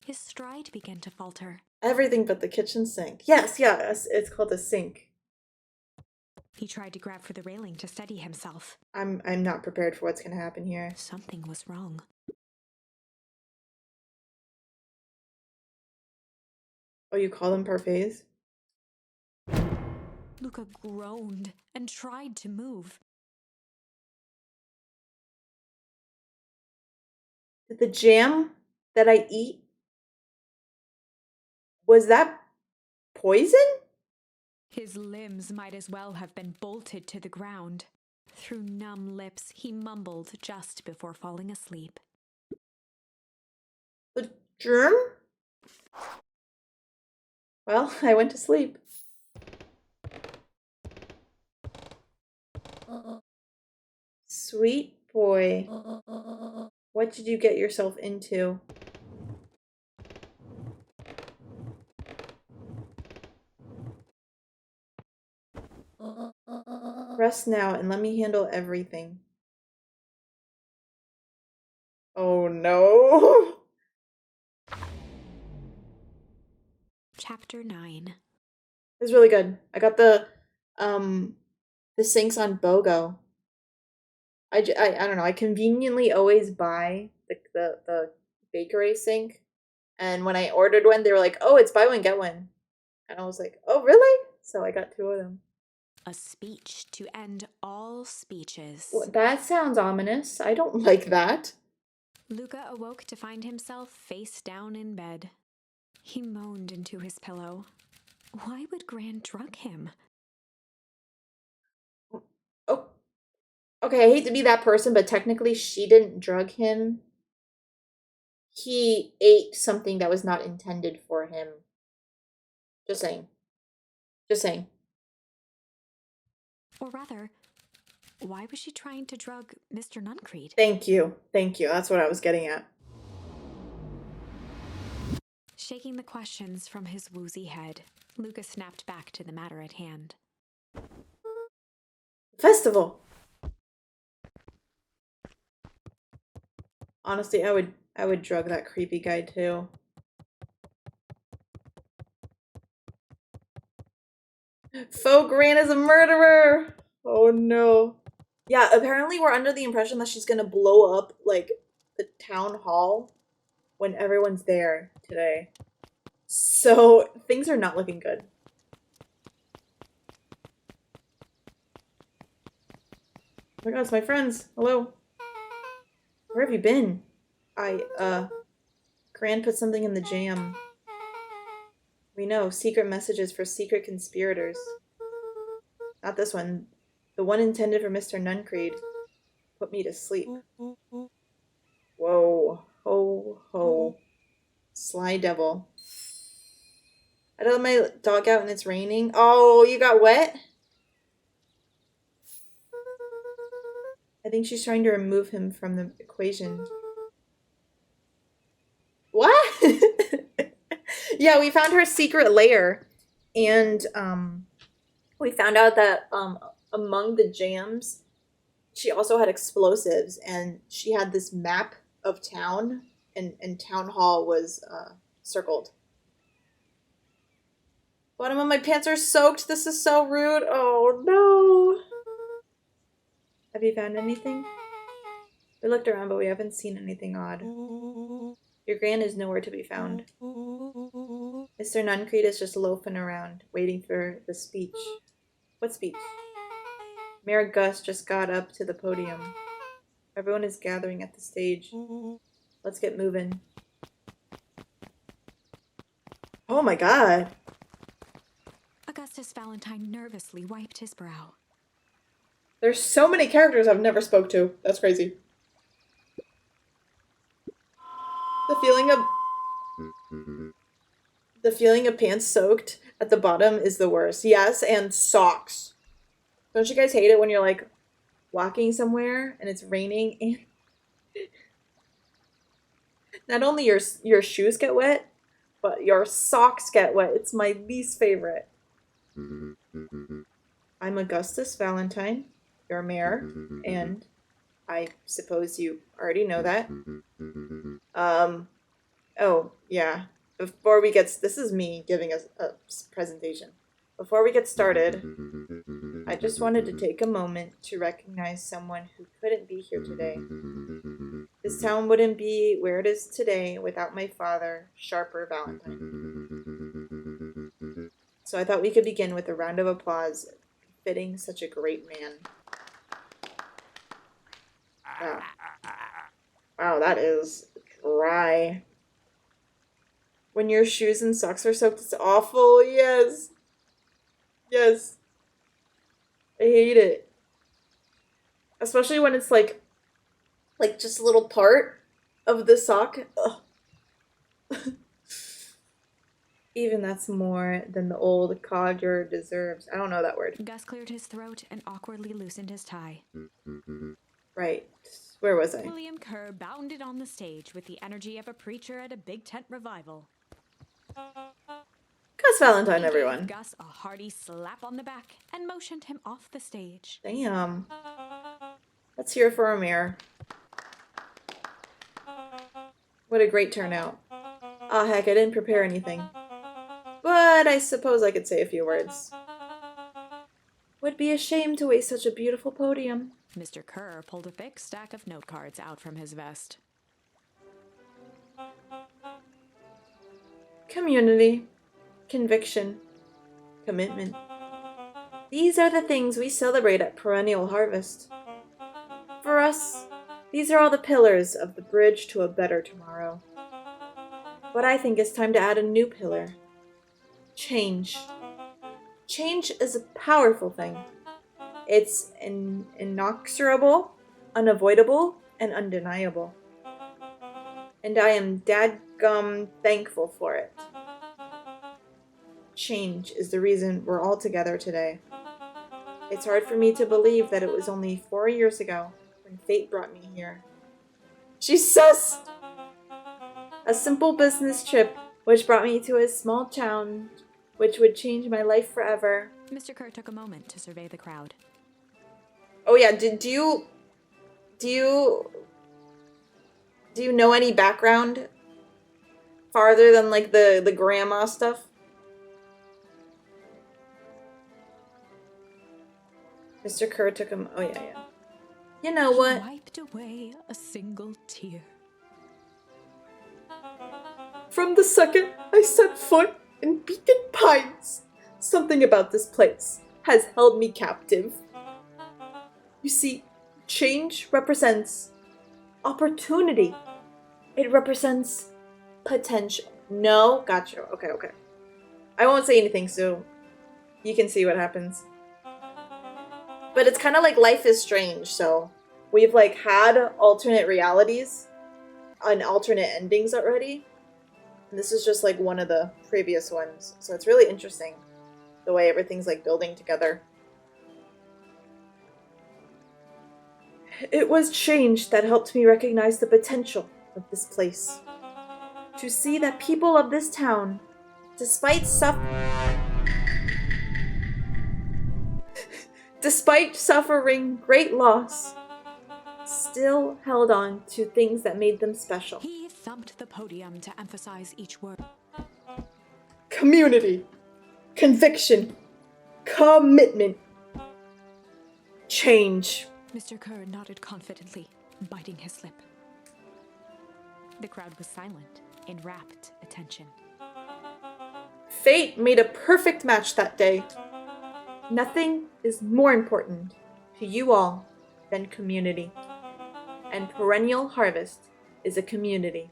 His stride began to falter. Everything but the kitchen sink. Yes, it's called a sink. He tried to grab for the railing to steady himself. I'm not prepared for what's gonna happen here. Something was wrong. Oh, you call them parfaits? Luca groaned and tried to move. Did the jam that I eat, was that poison? His limbs might as well have been bolted to the ground. Through numb lips, he mumbled just before falling asleep. The germ? Well, I went to sleep. Sweet boy. What did you get yourself into? Rest now and let me handle everything. Oh no. Chapter 9. It's really good. I got the sinks on BOGO. I don't know. I conveniently always buy the bakery sink, and when I ordered one, they were like, "Oh, it's buy one get one," and I was like, "Oh, really?" So I got 2 of them. A speech to end all speeches. Well, that sounds ominous. I don't like that. Luca awoke to find himself face down in bed. He moaned into his pillow. Why would Gran drug him? Oh, okay. I hate to be that person, but technically, she didn't drug him. He ate something that was not intended for him. Just saying. Just saying. Or rather, why was she trying to drug Mr. Nuncreed? Thank you. Thank you. That's what I was getting at. Shaking the questions from his woozy head, Luca snapped back to the matter at hand. Festival. Honestly, I would drug that creepy guy too. Faux Gran is a murderer. Oh no. Yeah, apparently we're under the impression that she's gonna blow up like the town hall when everyone's there today. So things are not looking good. Oh my god, it's my friends. Hello. Where have you been? Gran put something in the jam. We know, secret messages for secret conspirators. Not this one. The one intended for Mr. Nuncreed. Put me to sleep. Whoa. Ho, ho. Sly devil. I let my dog out and it's raining. Oh, you got wet? I think she's trying to remove him from the equation. What? Yeah, we found her secret lair. And we found out that among the jams, she also had explosives. And she had this map of town. And town hall was circled. Bottom of my pants are soaked. This is so rude. Oh, no. Have you found anything? We looked around, but we haven't seen anything odd. Your Gran is nowhere to be found. Mr. Nuncreed is just loafing around, waiting for the speech. What speech? Mayor Gus just got up to the podium. Everyone is gathering at the stage. Let's get moving. Oh my god. Augustus Valentine nervously wiped his brow. There's so many characters I've never spoke to. That's crazy. The feeling of pants soaked at the bottom is the worst. Yes, and socks. Don't you guys hate it when you're like walking somewhere and it's raining and not only your shoes get wet, but your socks get wet. It's my least favorite. I'm Augustus Valentine, your mayor, and I suppose you already know that. Oh, yeah. Before we get... This is me giving a presentation. Before we get started, I just wanted to take a moment to recognize someone who couldn't be here today. This town wouldn't be where it is today without my father, Sharper Valentine. So I thought we could begin with a round of applause, fitting such a great man. Wow. Wow, that is dry. When your shoes and socks are soaked, it's awful. Yes. Yes. I hate it. Especially when it's like just a little part of the sock. Ugh. Even that's more than the old codger deserves. I don't know that word. Gus cleared his throat and awkwardly loosened his tie. Right. Where was I? William Kerr bounded on the stage with the energy of a preacher at a big tent revival. Gus Valentine, He everyone. gave Gus a hearty slap on the back and motioned him off the stage. Damn. Let's hear it for our mayor. What a great turnout. Ah, heck, I didn't prepare anything. But I suppose I could say a few words. Would be a shame to waste such a beautiful podium. Mr. Kerr pulled a thick stack of note cards out from his vest. Community, conviction, commitment. These are the things we celebrate at Perennial Harvest. For us, these are all the pillars of the bridge to a better tomorrow. But I think it's time to add a new pillar. Change. Change is a powerful thing. It's inexorable, unavoidable, and undeniable. And I am dadgum thankful for it. Change is the reason we're all together today. It's hard for me to believe that it was only 4 years ago when fate brought me here. She's sus! A simple business trip which brought me to a small town which would change my life forever. Mr. Kerr took a moment to survey the crowd. Oh yeah, do you know any background farther than like the grandma stuff? Mr. Kerr took him. Oh yeah. You know what? He wiped away a single tear. From the second I set foot in Beacon Pines, something about this place has held me captive. You see, change represents opportunity. It represents potential. No? Gotcha. Okay. I won't say anything, so you can see what happens. But it's kind of like Life is Strange, so we've like had alternate realities and alternate endings already. And this is just like one of the previous ones. So it's really interesting the way everything's like building together. It was change that helped me recognize the potential of this place. To see that people of this town, despite suffering great loss, still held on to things that made them special. He thumped the podium to emphasize each word. Community, conviction, commitment, change. Mr. Kerr nodded confidently, biting his lip. The crowd was silent, in rapt attention. Fate made a perfect match that day. Nothing is more important to you all than community. and perennial harvest is a community.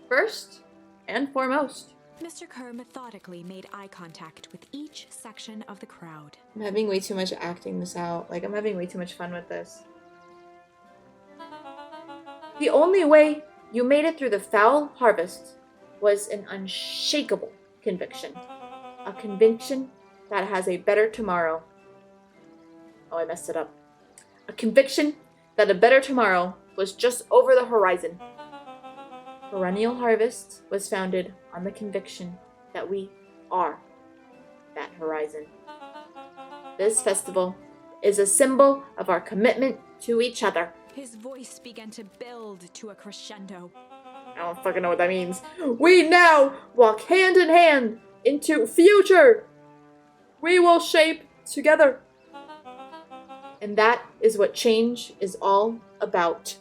First and foremost. Mr. Kerr methodically made eye contact with each section of the crowd. I'm having way too much acting this out. Like, I'm having way too much fun with this. The only way you made it through the foul harvest was an unshakable conviction. A conviction that has a better tomorrow. Oh, I messed it up. A conviction that a better tomorrow was just over the horizon. Perennial Harvest was founded on the conviction that we are that horizon. This festival is a symbol of our commitment to each other. His voice began to build to a crescendo. I don't fucking know what that means. We now walk hand in hand into future. We will shape together. And that is what change is all about.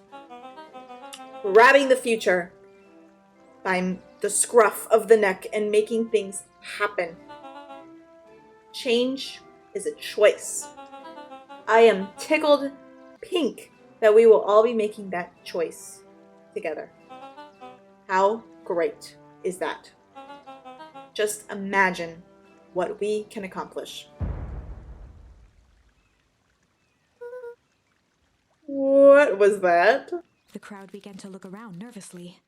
Grabbing the future by the scruff of the neck and making things happen. Change is a choice. I am tickled pink that we will all be making that choice together. How great is that? Just imagine what we can accomplish. What was that? The crowd began to look around nervously.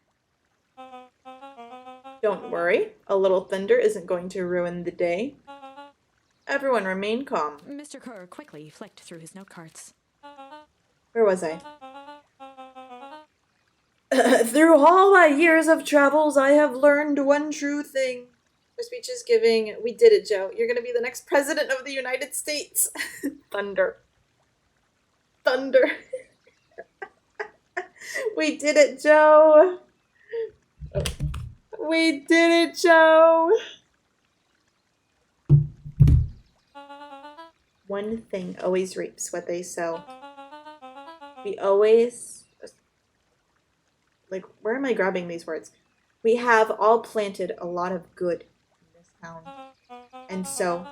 Don't worry, a little thunder isn't going to ruin the day. Everyone remain calm. Mr. Kerr quickly flicked through his note cards. Where was I? Through all my years of travels, I have learned one true thing. Our speech is giving. We did it, Joe. You're going to be the next president of the United States. Thunder. Thunder. We did it, Joe. We did it, Joe. One thing always reaps what they sow. We always... Like, where am I grabbing these words? We have all planted a lot of good in this town. And so,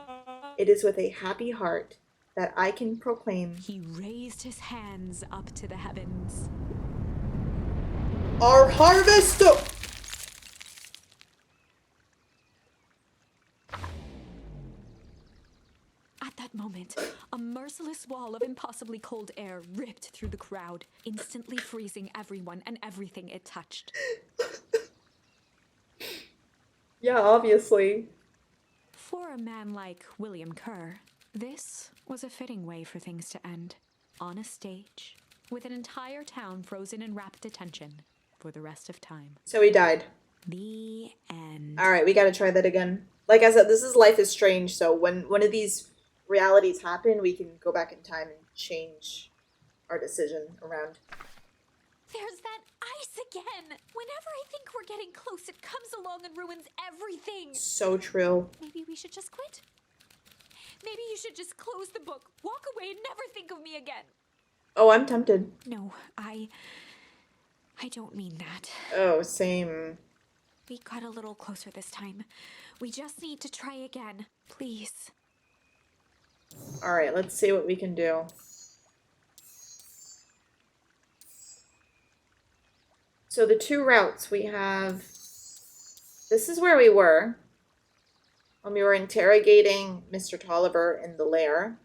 it is with a happy heart that I can proclaim... He raised his hands up to the heavens. Our harvest! At that moment, a merciless wall of impossibly cold air ripped through the crowd, instantly freezing everyone and everything it touched. Yeah, obviously. For a man like William Kerr, this was a fitting way for things to end. On a stage, with an entire town frozen in rapt attention for the rest of time. So he died. The end. Alright, we gotta try that again. Like I said, this is Life is Strange, so when one of these realities happen, we can go back in time and change our decision around. There's that ice again! Whenever I think we're getting close, it comes along and ruins everything! So true. Maybe we should just quit? Maybe you should just close the book, walk away, and never think of me again! Oh, I'm tempted. No, I don't mean that. Oh, same. We got a little closer this time. We just need to try again. Please. Alright, let's see what we can do. So the two routes we have... This is where we were when we were interrogating Mr. Tolliver in the lair.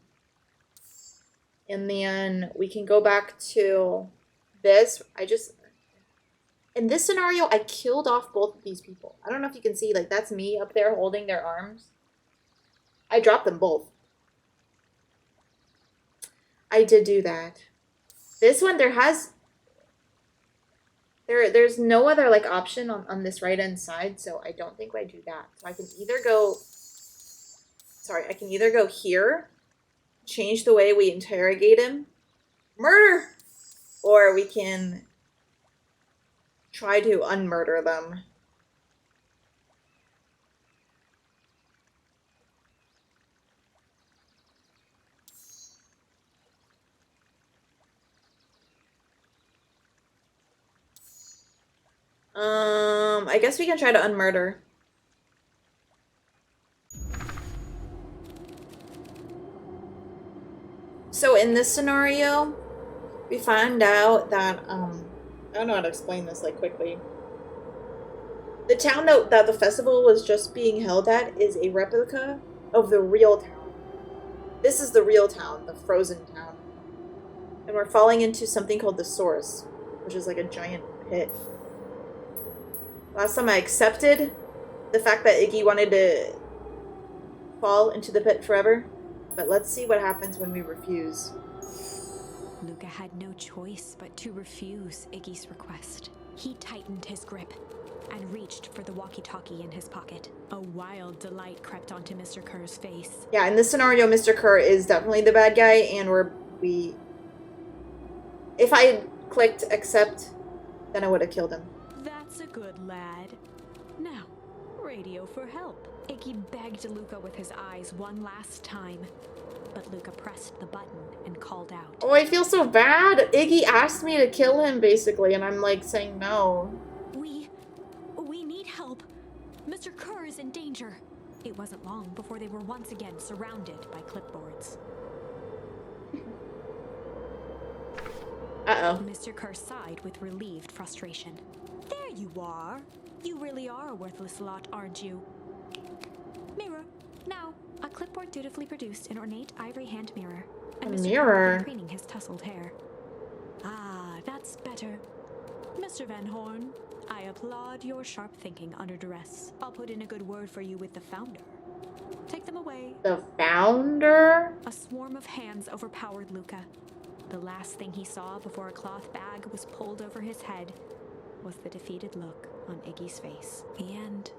And then we can go back to this. In this scenario, I killed off both of these people. I don't know if you can see, like, that's me up there holding their arms. I dropped them both. I did do that. This one, there's no other, like, option on this right-hand side, so I don't think I do that. So I can either go... Sorry, I can either go here, change the way we interrogate him, murder, or we can try to unmurder them. I guess we can try to unmurder. So in this scenario, We find out that, I don't know how to explain this, like, quickly. The town that the festival was just being held at is a replica of the real town. This is the real town, the frozen town. And we're falling into something called the Source, which is like a giant pit. Last time I accepted the fact that Iggy wanted to fall into the pit forever, but let's see what happens when we refuse. Luca had no choice but to refuse Iggy's request. He tightened his grip and reached for the walkie-talkie in his pocket. A wild delight crept onto Mr. Kerr's face. Yeah, in this scenario, Mr. Kerr is definitely the bad guy, and if I had clicked accept, then I would have killed him. That's a good lad. Now, radio for help. Iggy begged Luca with his eyes one last time, but Luca pressed the button and called out. Oh, I feel so bad. Iggy asked me to kill him, basically, and I'm like saying no. We need help. Mr. Kerr is in danger. It wasn't long before they were once again surrounded by clipboards. Uh-oh. Mr. Kerr sighed with relieved frustration. There you are. You really are a worthless lot, aren't you? Mirror. Now, a clipboard dutifully produced an ornate ivory hand mirror. And Mr. Mirror? Kerr preening his tousled hair. Ah, that's better. Mr. Van Horn, I applaud your sharp thinking under duress. I'll put in a good word for you with the founder. Take them away. The founder? A swarm of hands overpowered Luca. The last thing he saw before a cloth bag was pulled over his head was the defeated look on Iggy's face. The end.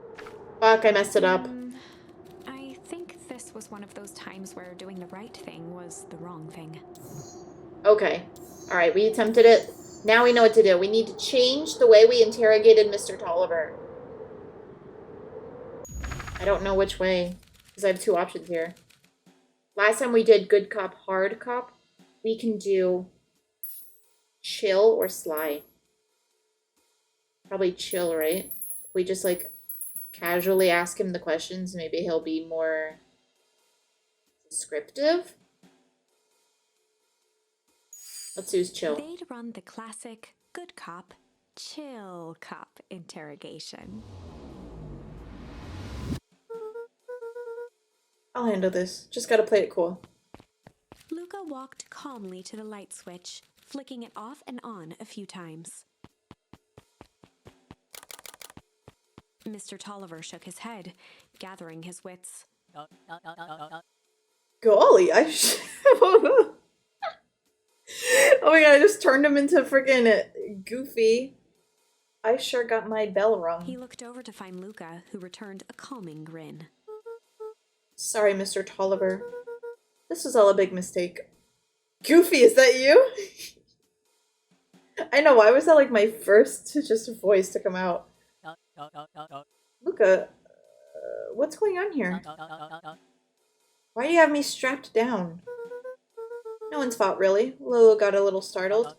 Fuck, I messed it up. I think this was one of those times where doing the right thing was the wrong thing. Okay. Alright, we attempted it. Now we know what to do. We need to change the way we interrogated Mr. Tolliver. I don't know which way, because I have two options here. Last time we did good cop, hard cop. We can do chill or sly. Probably chill, right? We just, like, casually ask him the questions. Maybe he'll be more descriptive. Let's use chill. They'd run the classic good cop, chill cop interrogation. I'll handle this. Just gotta play it cool. Luca walked calmly to the light switch, flicking it off and on a few times. Mr. Tolliver shook his head, gathering his wits. Golly, oh my god, I just turned him into freaking Goofy. I sure got my bell rung. He looked over to find Luca, who returned a calming grin. Sorry, Mr. Tolliver. This was all a big mistake. Goofy, is that you? I know, why was that like my first just voice to come out? Luca, what's going on here? Why do you have me strapped down? No one's fault, really. Lolo got a little startled.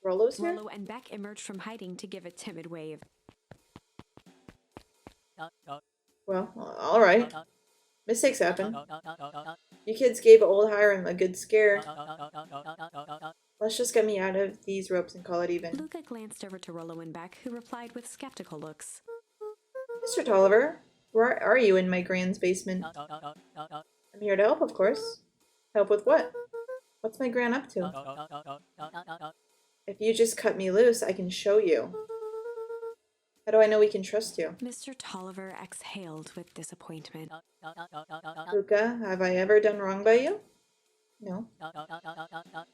Rollo's here? Rollo and Beck emerged from hiding to give a timid wave. Well, alright. Mistakes happen. You kids gave old Hiram a good scare. Let's just get me out of these ropes and call it even. Luca glanced over to Rollo and Beck, who replied with skeptical looks. Mr. Tolliver, where are you in my grand's basement? I'm here to help, of course. Help with what? What's my gran up to? If you just cut me loose, I can show you. How do I know we can trust you? Mr. Tolliver exhaled with disappointment. Luca, have I ever done wrong by you? No.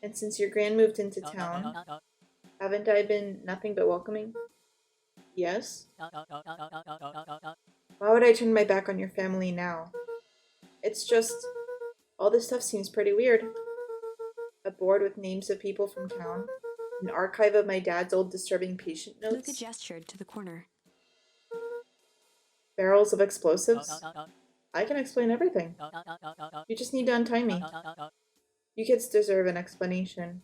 And since your gran moved into town, haven't I been nothing but welcoming? Yes. Why would I turn my back on your family now? It's just, all this stuff seems pretty weird. A board with names of people from town. An archive of my dad's old disturbing patient notes. Luca gestured to the corner. Barrels of explosives. I can explain everything. You just need to untie me. You kids deserve an explanation.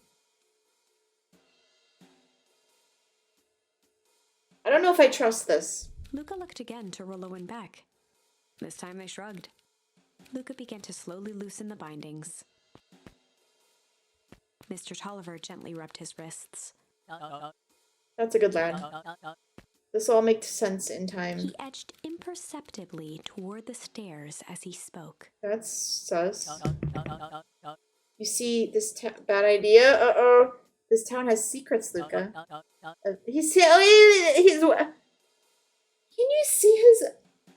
I don't know if I trust this. Luca looked again to Rollo and Beck. This time they shrugged. Luca began to slowly loosen the bindings. Mr. Tolliver gently rubbed his wrists. That's a good lad. This all makes sense in time. He edged imperceptibly toward the stairs as he spoke. That's sus. You see, this bad idea? Uh-oh. This town has secrets, Luca. He's... Can you see his...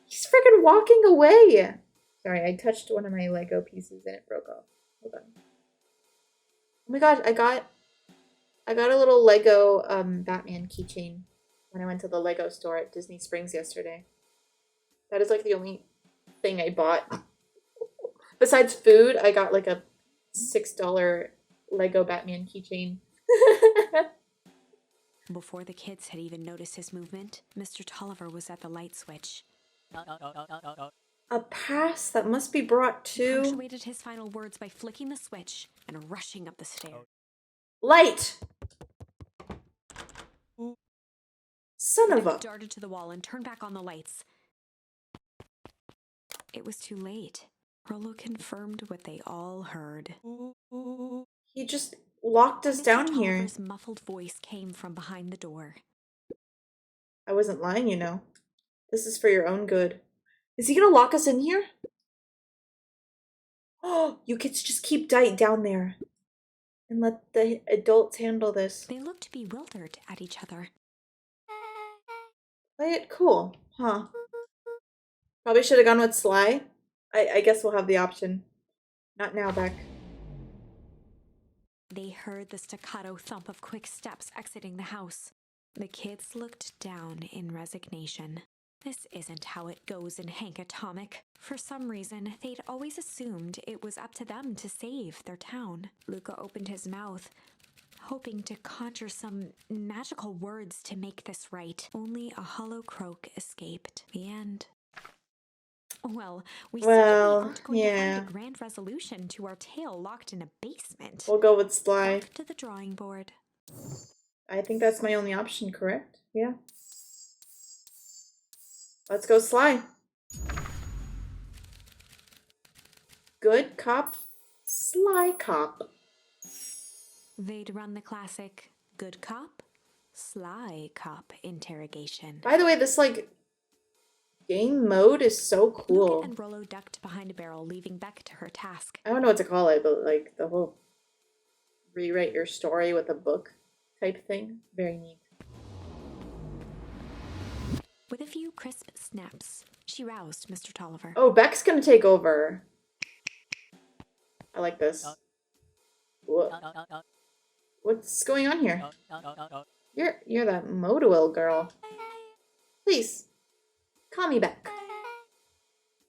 He's freaking walking away. Sorry, I touched one of my Lego pieces and it broke off. Hold on. Oh my gosh, I got a little Lego Batman keychain when I went to the Lego store at Disney Springs yesterday. That is like the only thing I bought. Besides food, I got like a $6 Lego Batman keychain. Before the kids had even noticed his movement, Mr. Tolliver was at the light switch. A pass that must be brought He to... punctuated his final words by flicking the switch and rushing up the stairs. Light! Son of a... Darted to the wall and turned back on the lights. It was too late. Rollo confirmed what they all heard. He just locked us down here. Mr. Tolliver's muffled voice came from behind the door. I wasn't lying, you know. This is for your own good. Is he gonna lock us in here? Oh, you kids just keep down there. And let the adults handle this. They looked bewildered at each other. Play it cool, huh? Probably should have gone with Sly. I guess we'll have the option. Not now, Beck. They heard the staccato thump of quick steps exiting the house. The kids looked down in resignation. This isn't how it goes in Hank Atomic. For some reason, they'd always assumed it was up to them to save their town. Luca opened his mouth, hoping to conjure some magical words to make this right. Only a hollow croak escaped. The end. Well, we certainly aren't going to find a grand resolution to our tale locked in a basement. We'll go with Sly. Back to the drawing board. I think that's my only option, correct? Yeah. Let's go Sly. Good cop, Sly cop. They'd run the classic good cop, sly cop interrogation. By the way, this like game mode is so cool. Luca and Rollo ducked behind a barrel, leaving Beck to her task. I don't know what to call it, but like the whole rewrite your story with a book type thing. Very neat. With a few crisp snaps, she roused Mr. Tolliver. Oh, Beck's gonna take over. I like this. What's going on here? You're that Modoil girl. Please, call me Beck.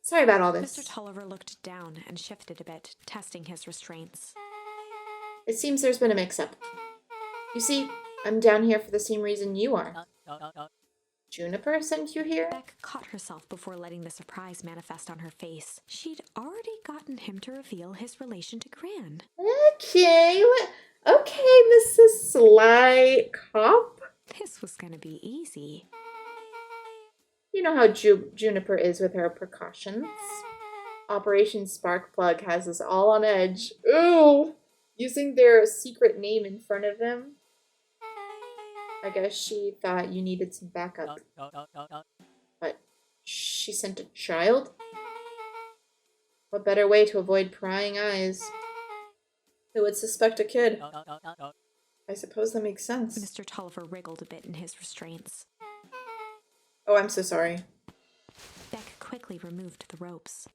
Sorry about all this. Mr. Tolliver looked down and shifted a bit, testing his restraints. It seems there's been a mix-up. You see, I'm down here for the same reason you are. Juniper sent you here? Beck caught herself before letting the surprise manifest on her face. She'd already gotten him to reveal his relation to Gran. Okay, Mrs. Sly Cop. This was gonna be easy. You know how Juniper is with her precautions. Operation Sparkplug has us all on edge. Ooh! Using their secret name in front of them. I guess she thought you needed some backup. But she sent a child? What better way to avoid prying eyes? Who would suspect a kid? I suppose that makes sense. Mr. Tolliver wriggled a bit in his restraints. Oh, I'm so sorry. Beck quickly removed the ropes.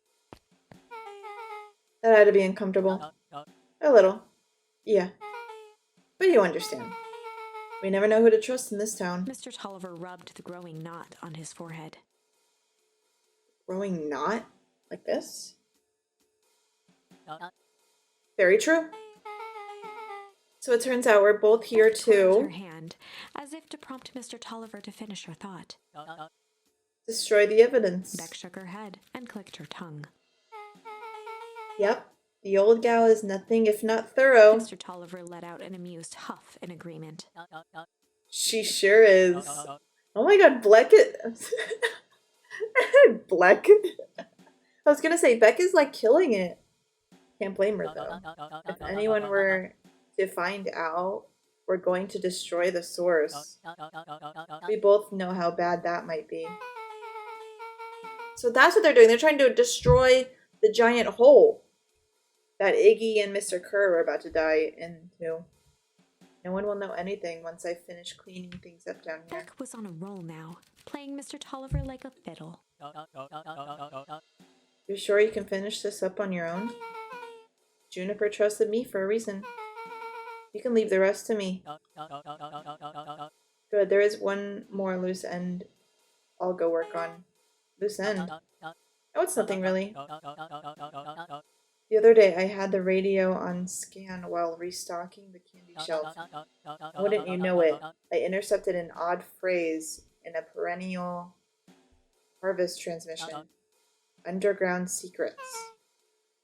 That had to be uncomfortable. A little. Yeah. But you understand. We never know who to trust in this town. Mr. Tolliver rubbed the growing knot on his forehead. Growing knot? Like this? Very true. So it turns out we're both here Beck twirled too. her hand, as if to prompt Mr. Tolliver to finish her thought. Destroy the evidence. Beck shook her head and clicked her tongue. Yep. The old gal is nothing if not thorough. Mr. Tolliver let out an amused huff in agreement. She sure is. Oh my god, Bleckett. Bleckett. I was gonna say, Beck is like killing it. Can't blame her though. If anyone were to find out, we're going to destroy the source. We both know how bad that might be. So that's what they're doing. They're trying to destroy the giant hole that Iggy and Mr. Kerr are about to die into. No one will know anything once I finish cleaning things up down here. Beck was on a roll now, playing Mr. Tolliver like a fiddle. You're sure you can finish this up on your own? Juniper trusted me for a reason. You can leave the rest to me. Good, there is one more loose end I'll go work on. Loose end? Oh, it's nothing really. The other day I had the radio on scan while restocking the candy shelf. Wouldn't you know it, I intercepted an odd phrase in a perennial harvest transmission. Underground secrets.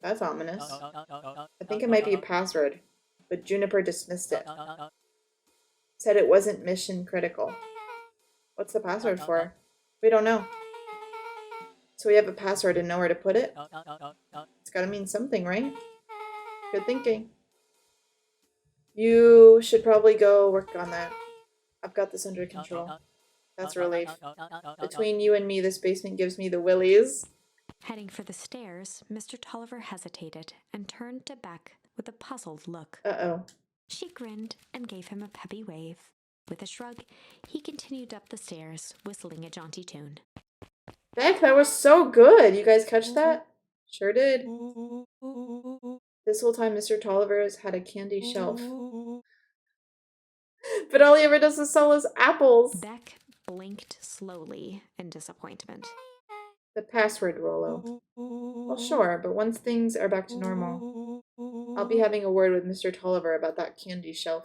That's ominous. I think it might be a password, but Juniper dismissed it. Said it wasn't mission critical. What's the password for? We don't know. So we have a password and nowhere to put it? It's gotta mean something, right? Good thinking. You should probably go work on that. I've got this under control. That's a relief. Between you and me, this basement gives me the willies. Heading for the stairs, Mr. Tolliver hesitated and turned to Beck with a puzzled look. Uh-oh. She grinned and gave him a peppy wave. With a shrug, he continued up the stairs, whistling a jaunty tune. Beck, that was so good! You guys catch that? Sure did. This whole time, Mr. Tolliver has had a candy shelf. But all he ever does is sell us apples. Beck blinked slowly in disappointment. The password, Rollo. Well, sure, but once things are back to normal, I'll be having a word with Mr. Tolliver about that candy shelf.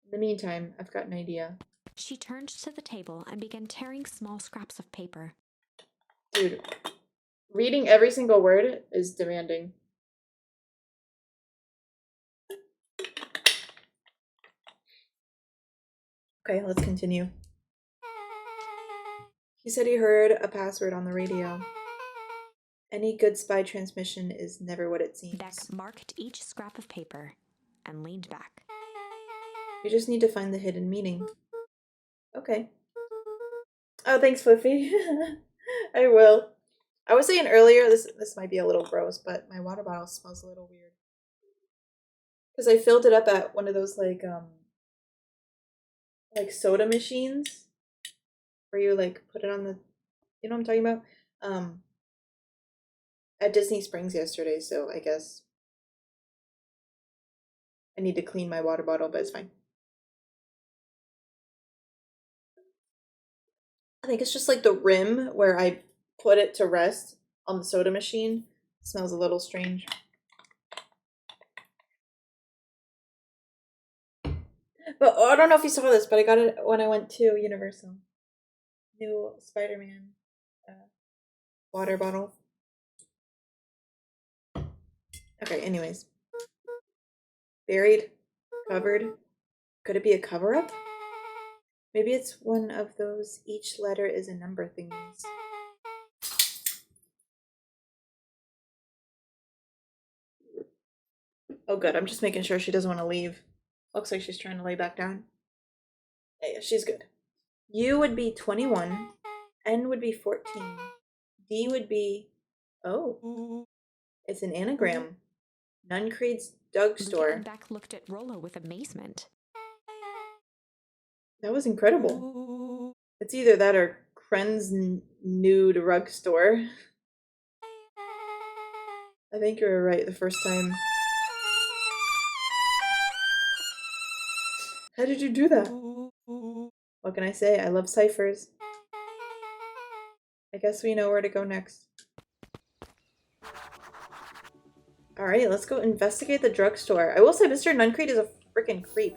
In the meantime, I've got an idea. She turned to the table and began tearing small scraps of paper. Dude, reading every single word is demanding. Okay, let's continue. He said he heard a password on the radio. Any good spy transmission is never what it seems. Beck marked each scrap of paper and leaned back. You just need to find the hidden meaning. Okay. Oh, thanks, Fliffy. I will. I was saying earlier, this might be a little gross, but my water bottle smells a little weird. Because I filled it up at one of those like soda machines where you like put it on the, you know what I'm talking about? At Disney Springs yesterday, so I guess I need to clean my water bottle, but it's fine. I think it's just like the rim where I put it to rest on the soda machine. It smells a little strange. But I don't know if you saw this, but I got it when I went to Universal. New Spider-Man water bottle. Okay, anyways. Buried, covered. Could it be a cover-up? Maybe it's one of those each letter is a number thingies. Oh good, I'm just making sure she doesn't want to leave. Looks like she's trying to lay back down. Yeah, she's good. U would be 21. N would be 14. D would be... Oh. It's an anagram. Nuncreed's Drug Store. And Beck looked at Rollo with amazement. That was incredible. It's either that or Kren's nude rug store. I think you were right the first time. How did you do that? What can I say? I love ciphers. I guess we know where to go next. Alright, let's go investigate the drugstore. I will say Mr. Nuncreed is a freaking creep.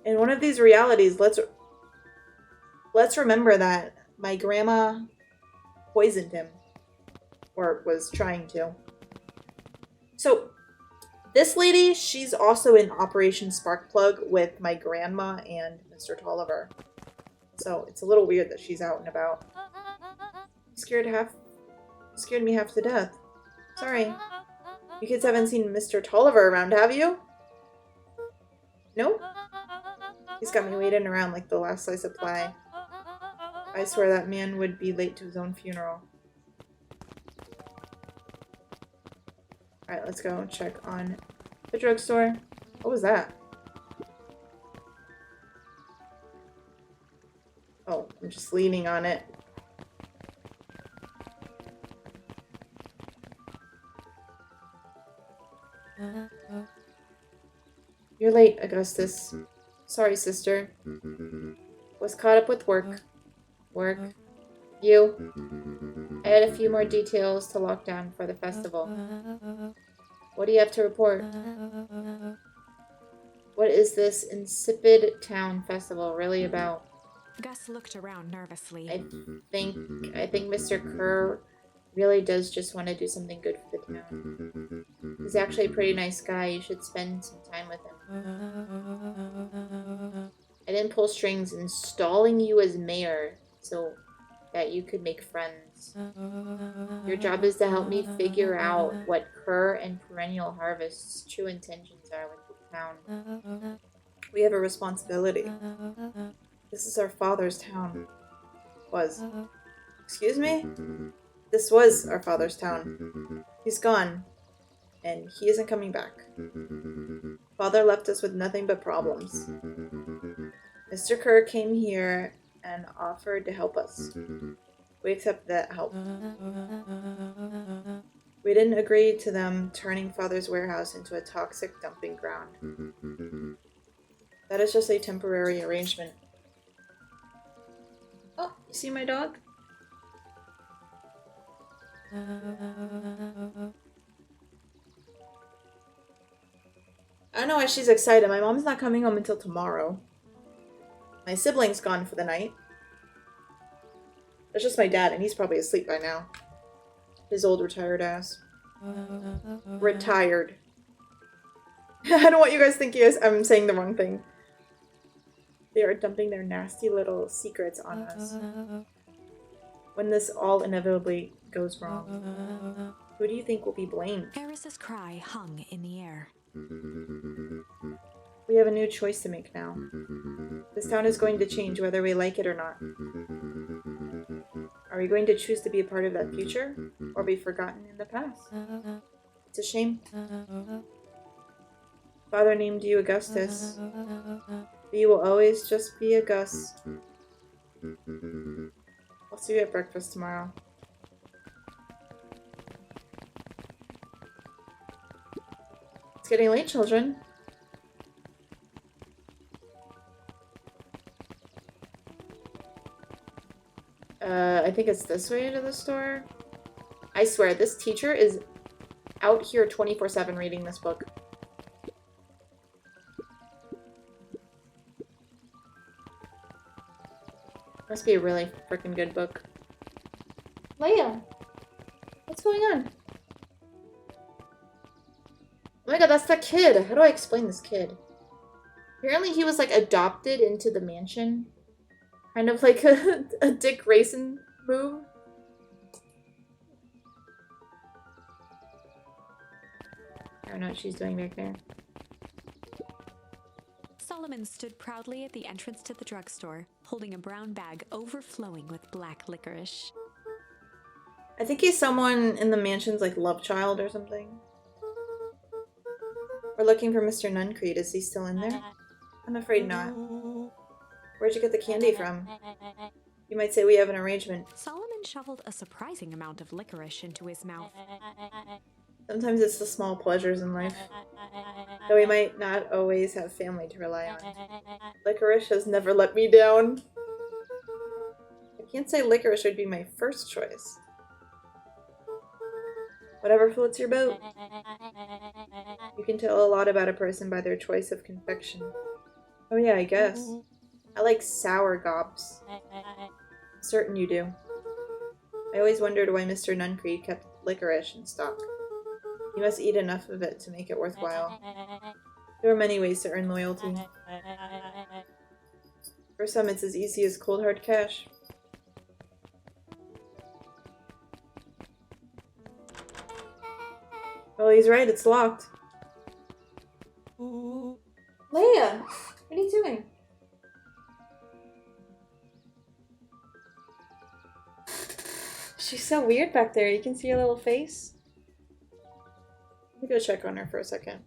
In one of these realities, let's remember that my grandma poisoned him. Or was trying to. So, this lady, she's also in Operation Sparkplug with my grandma and Mr. Tolliver. So, it's a little weird that she's out and about. Scared me half to death. Sorry. You kids haven't seen Mr. Tolliver around, have you? No? He's got me waiting around like the last slice of pie. I swear that man would be late to his own funeral. Alright, let's go check on the drugstore. What was that? Oh, I'm just leaning on it. You're late, Augustus. Sorry, sister. Was caught up with work. You. I had a few more details to lock down for the festival. What do you have to report? What is this insipid town festival really about? Gus looked around nervously. I think Mr. Kerr really does just want to do something good for the town. He's actually a pretty nice guy. You should spend some time with him. I didn't pull strings installing you as mayor so that you could make friends. Your job is to help me figure out what Kerr and Perennial Harvest's true intentions are with the town. We have a responsibility. This is our father's town. Was. Excuse me? This was our father's town. He's gone. And he isn't coming back. Father left us with nothing but problems. Mr. Kerr came here and offered to help us. We accepted that help. We didn't agree to them turning Father's warehouse into a toxic dumping ground. That is just a temporary arrangement. Oh, you see my dog? I don't know why she's excited. My mom's not coming home until tomorrow. My sibling's gone for the night. It's just my dad, and he's probably asleep by now. His old retired ass. Retired. I don't want you guys thinking I'm saying the wrong thing. They are dumping their nasty little secrets on us. When this all inevitably goes wrong, who do you think will be blamed? Eris's cry hung in the air. We have a new choice to make now. This town is going to change whether we like it or not. Are we going to choose to be a part of that future, or be forgotten in the past? It's a shame. Father named you Augustus, but you will always just be a Gus. I'll see you at breakfast tomorrow. It's getting late, children. I think it's this way to the store. I swear, this teacher is out here 24/7 reading this book. Must be a really freaking good book. Leia! What's going on? Oh my god, that's that kid! How do I explain this kid? Apparently he was, like, adopted into the mansion. Kind of like a Dick Grayson move. I don't know what she's doing back there. Solomon stood proudly at the entrance to the drugstore, holding a brown bag overflowing with black licorice. I think he's someone in the mansion's, like, love child or something. We're looking for Mr. Nuncreed. Is he still in there? I'm afraid not. Where'd you get the candy from? You might say we have an arrangement. Solomon shoveled a surprising amount of licorice into his mouth. Sometimes it's the small pleasures in life. Though we might not always have family to rely on. Licorice has never let me down. I can't say licorice would be my first choice. Whatever floats your boat. You can tell a lot about a person by their choice of confection. Oh yeah, I guess. I like sour gobs. Certain you do. I always wondered why Mr. Nuncreed kept licorice in stock. He must eat enough of it to make it worthwhile. There are many ways to earn loyalty. For some, it's as easy as cold hard cash. Oh, he's right. It's locked. Leia, what are you doing? She's so weird back there. You can see her little face. Let me go check on her for a second.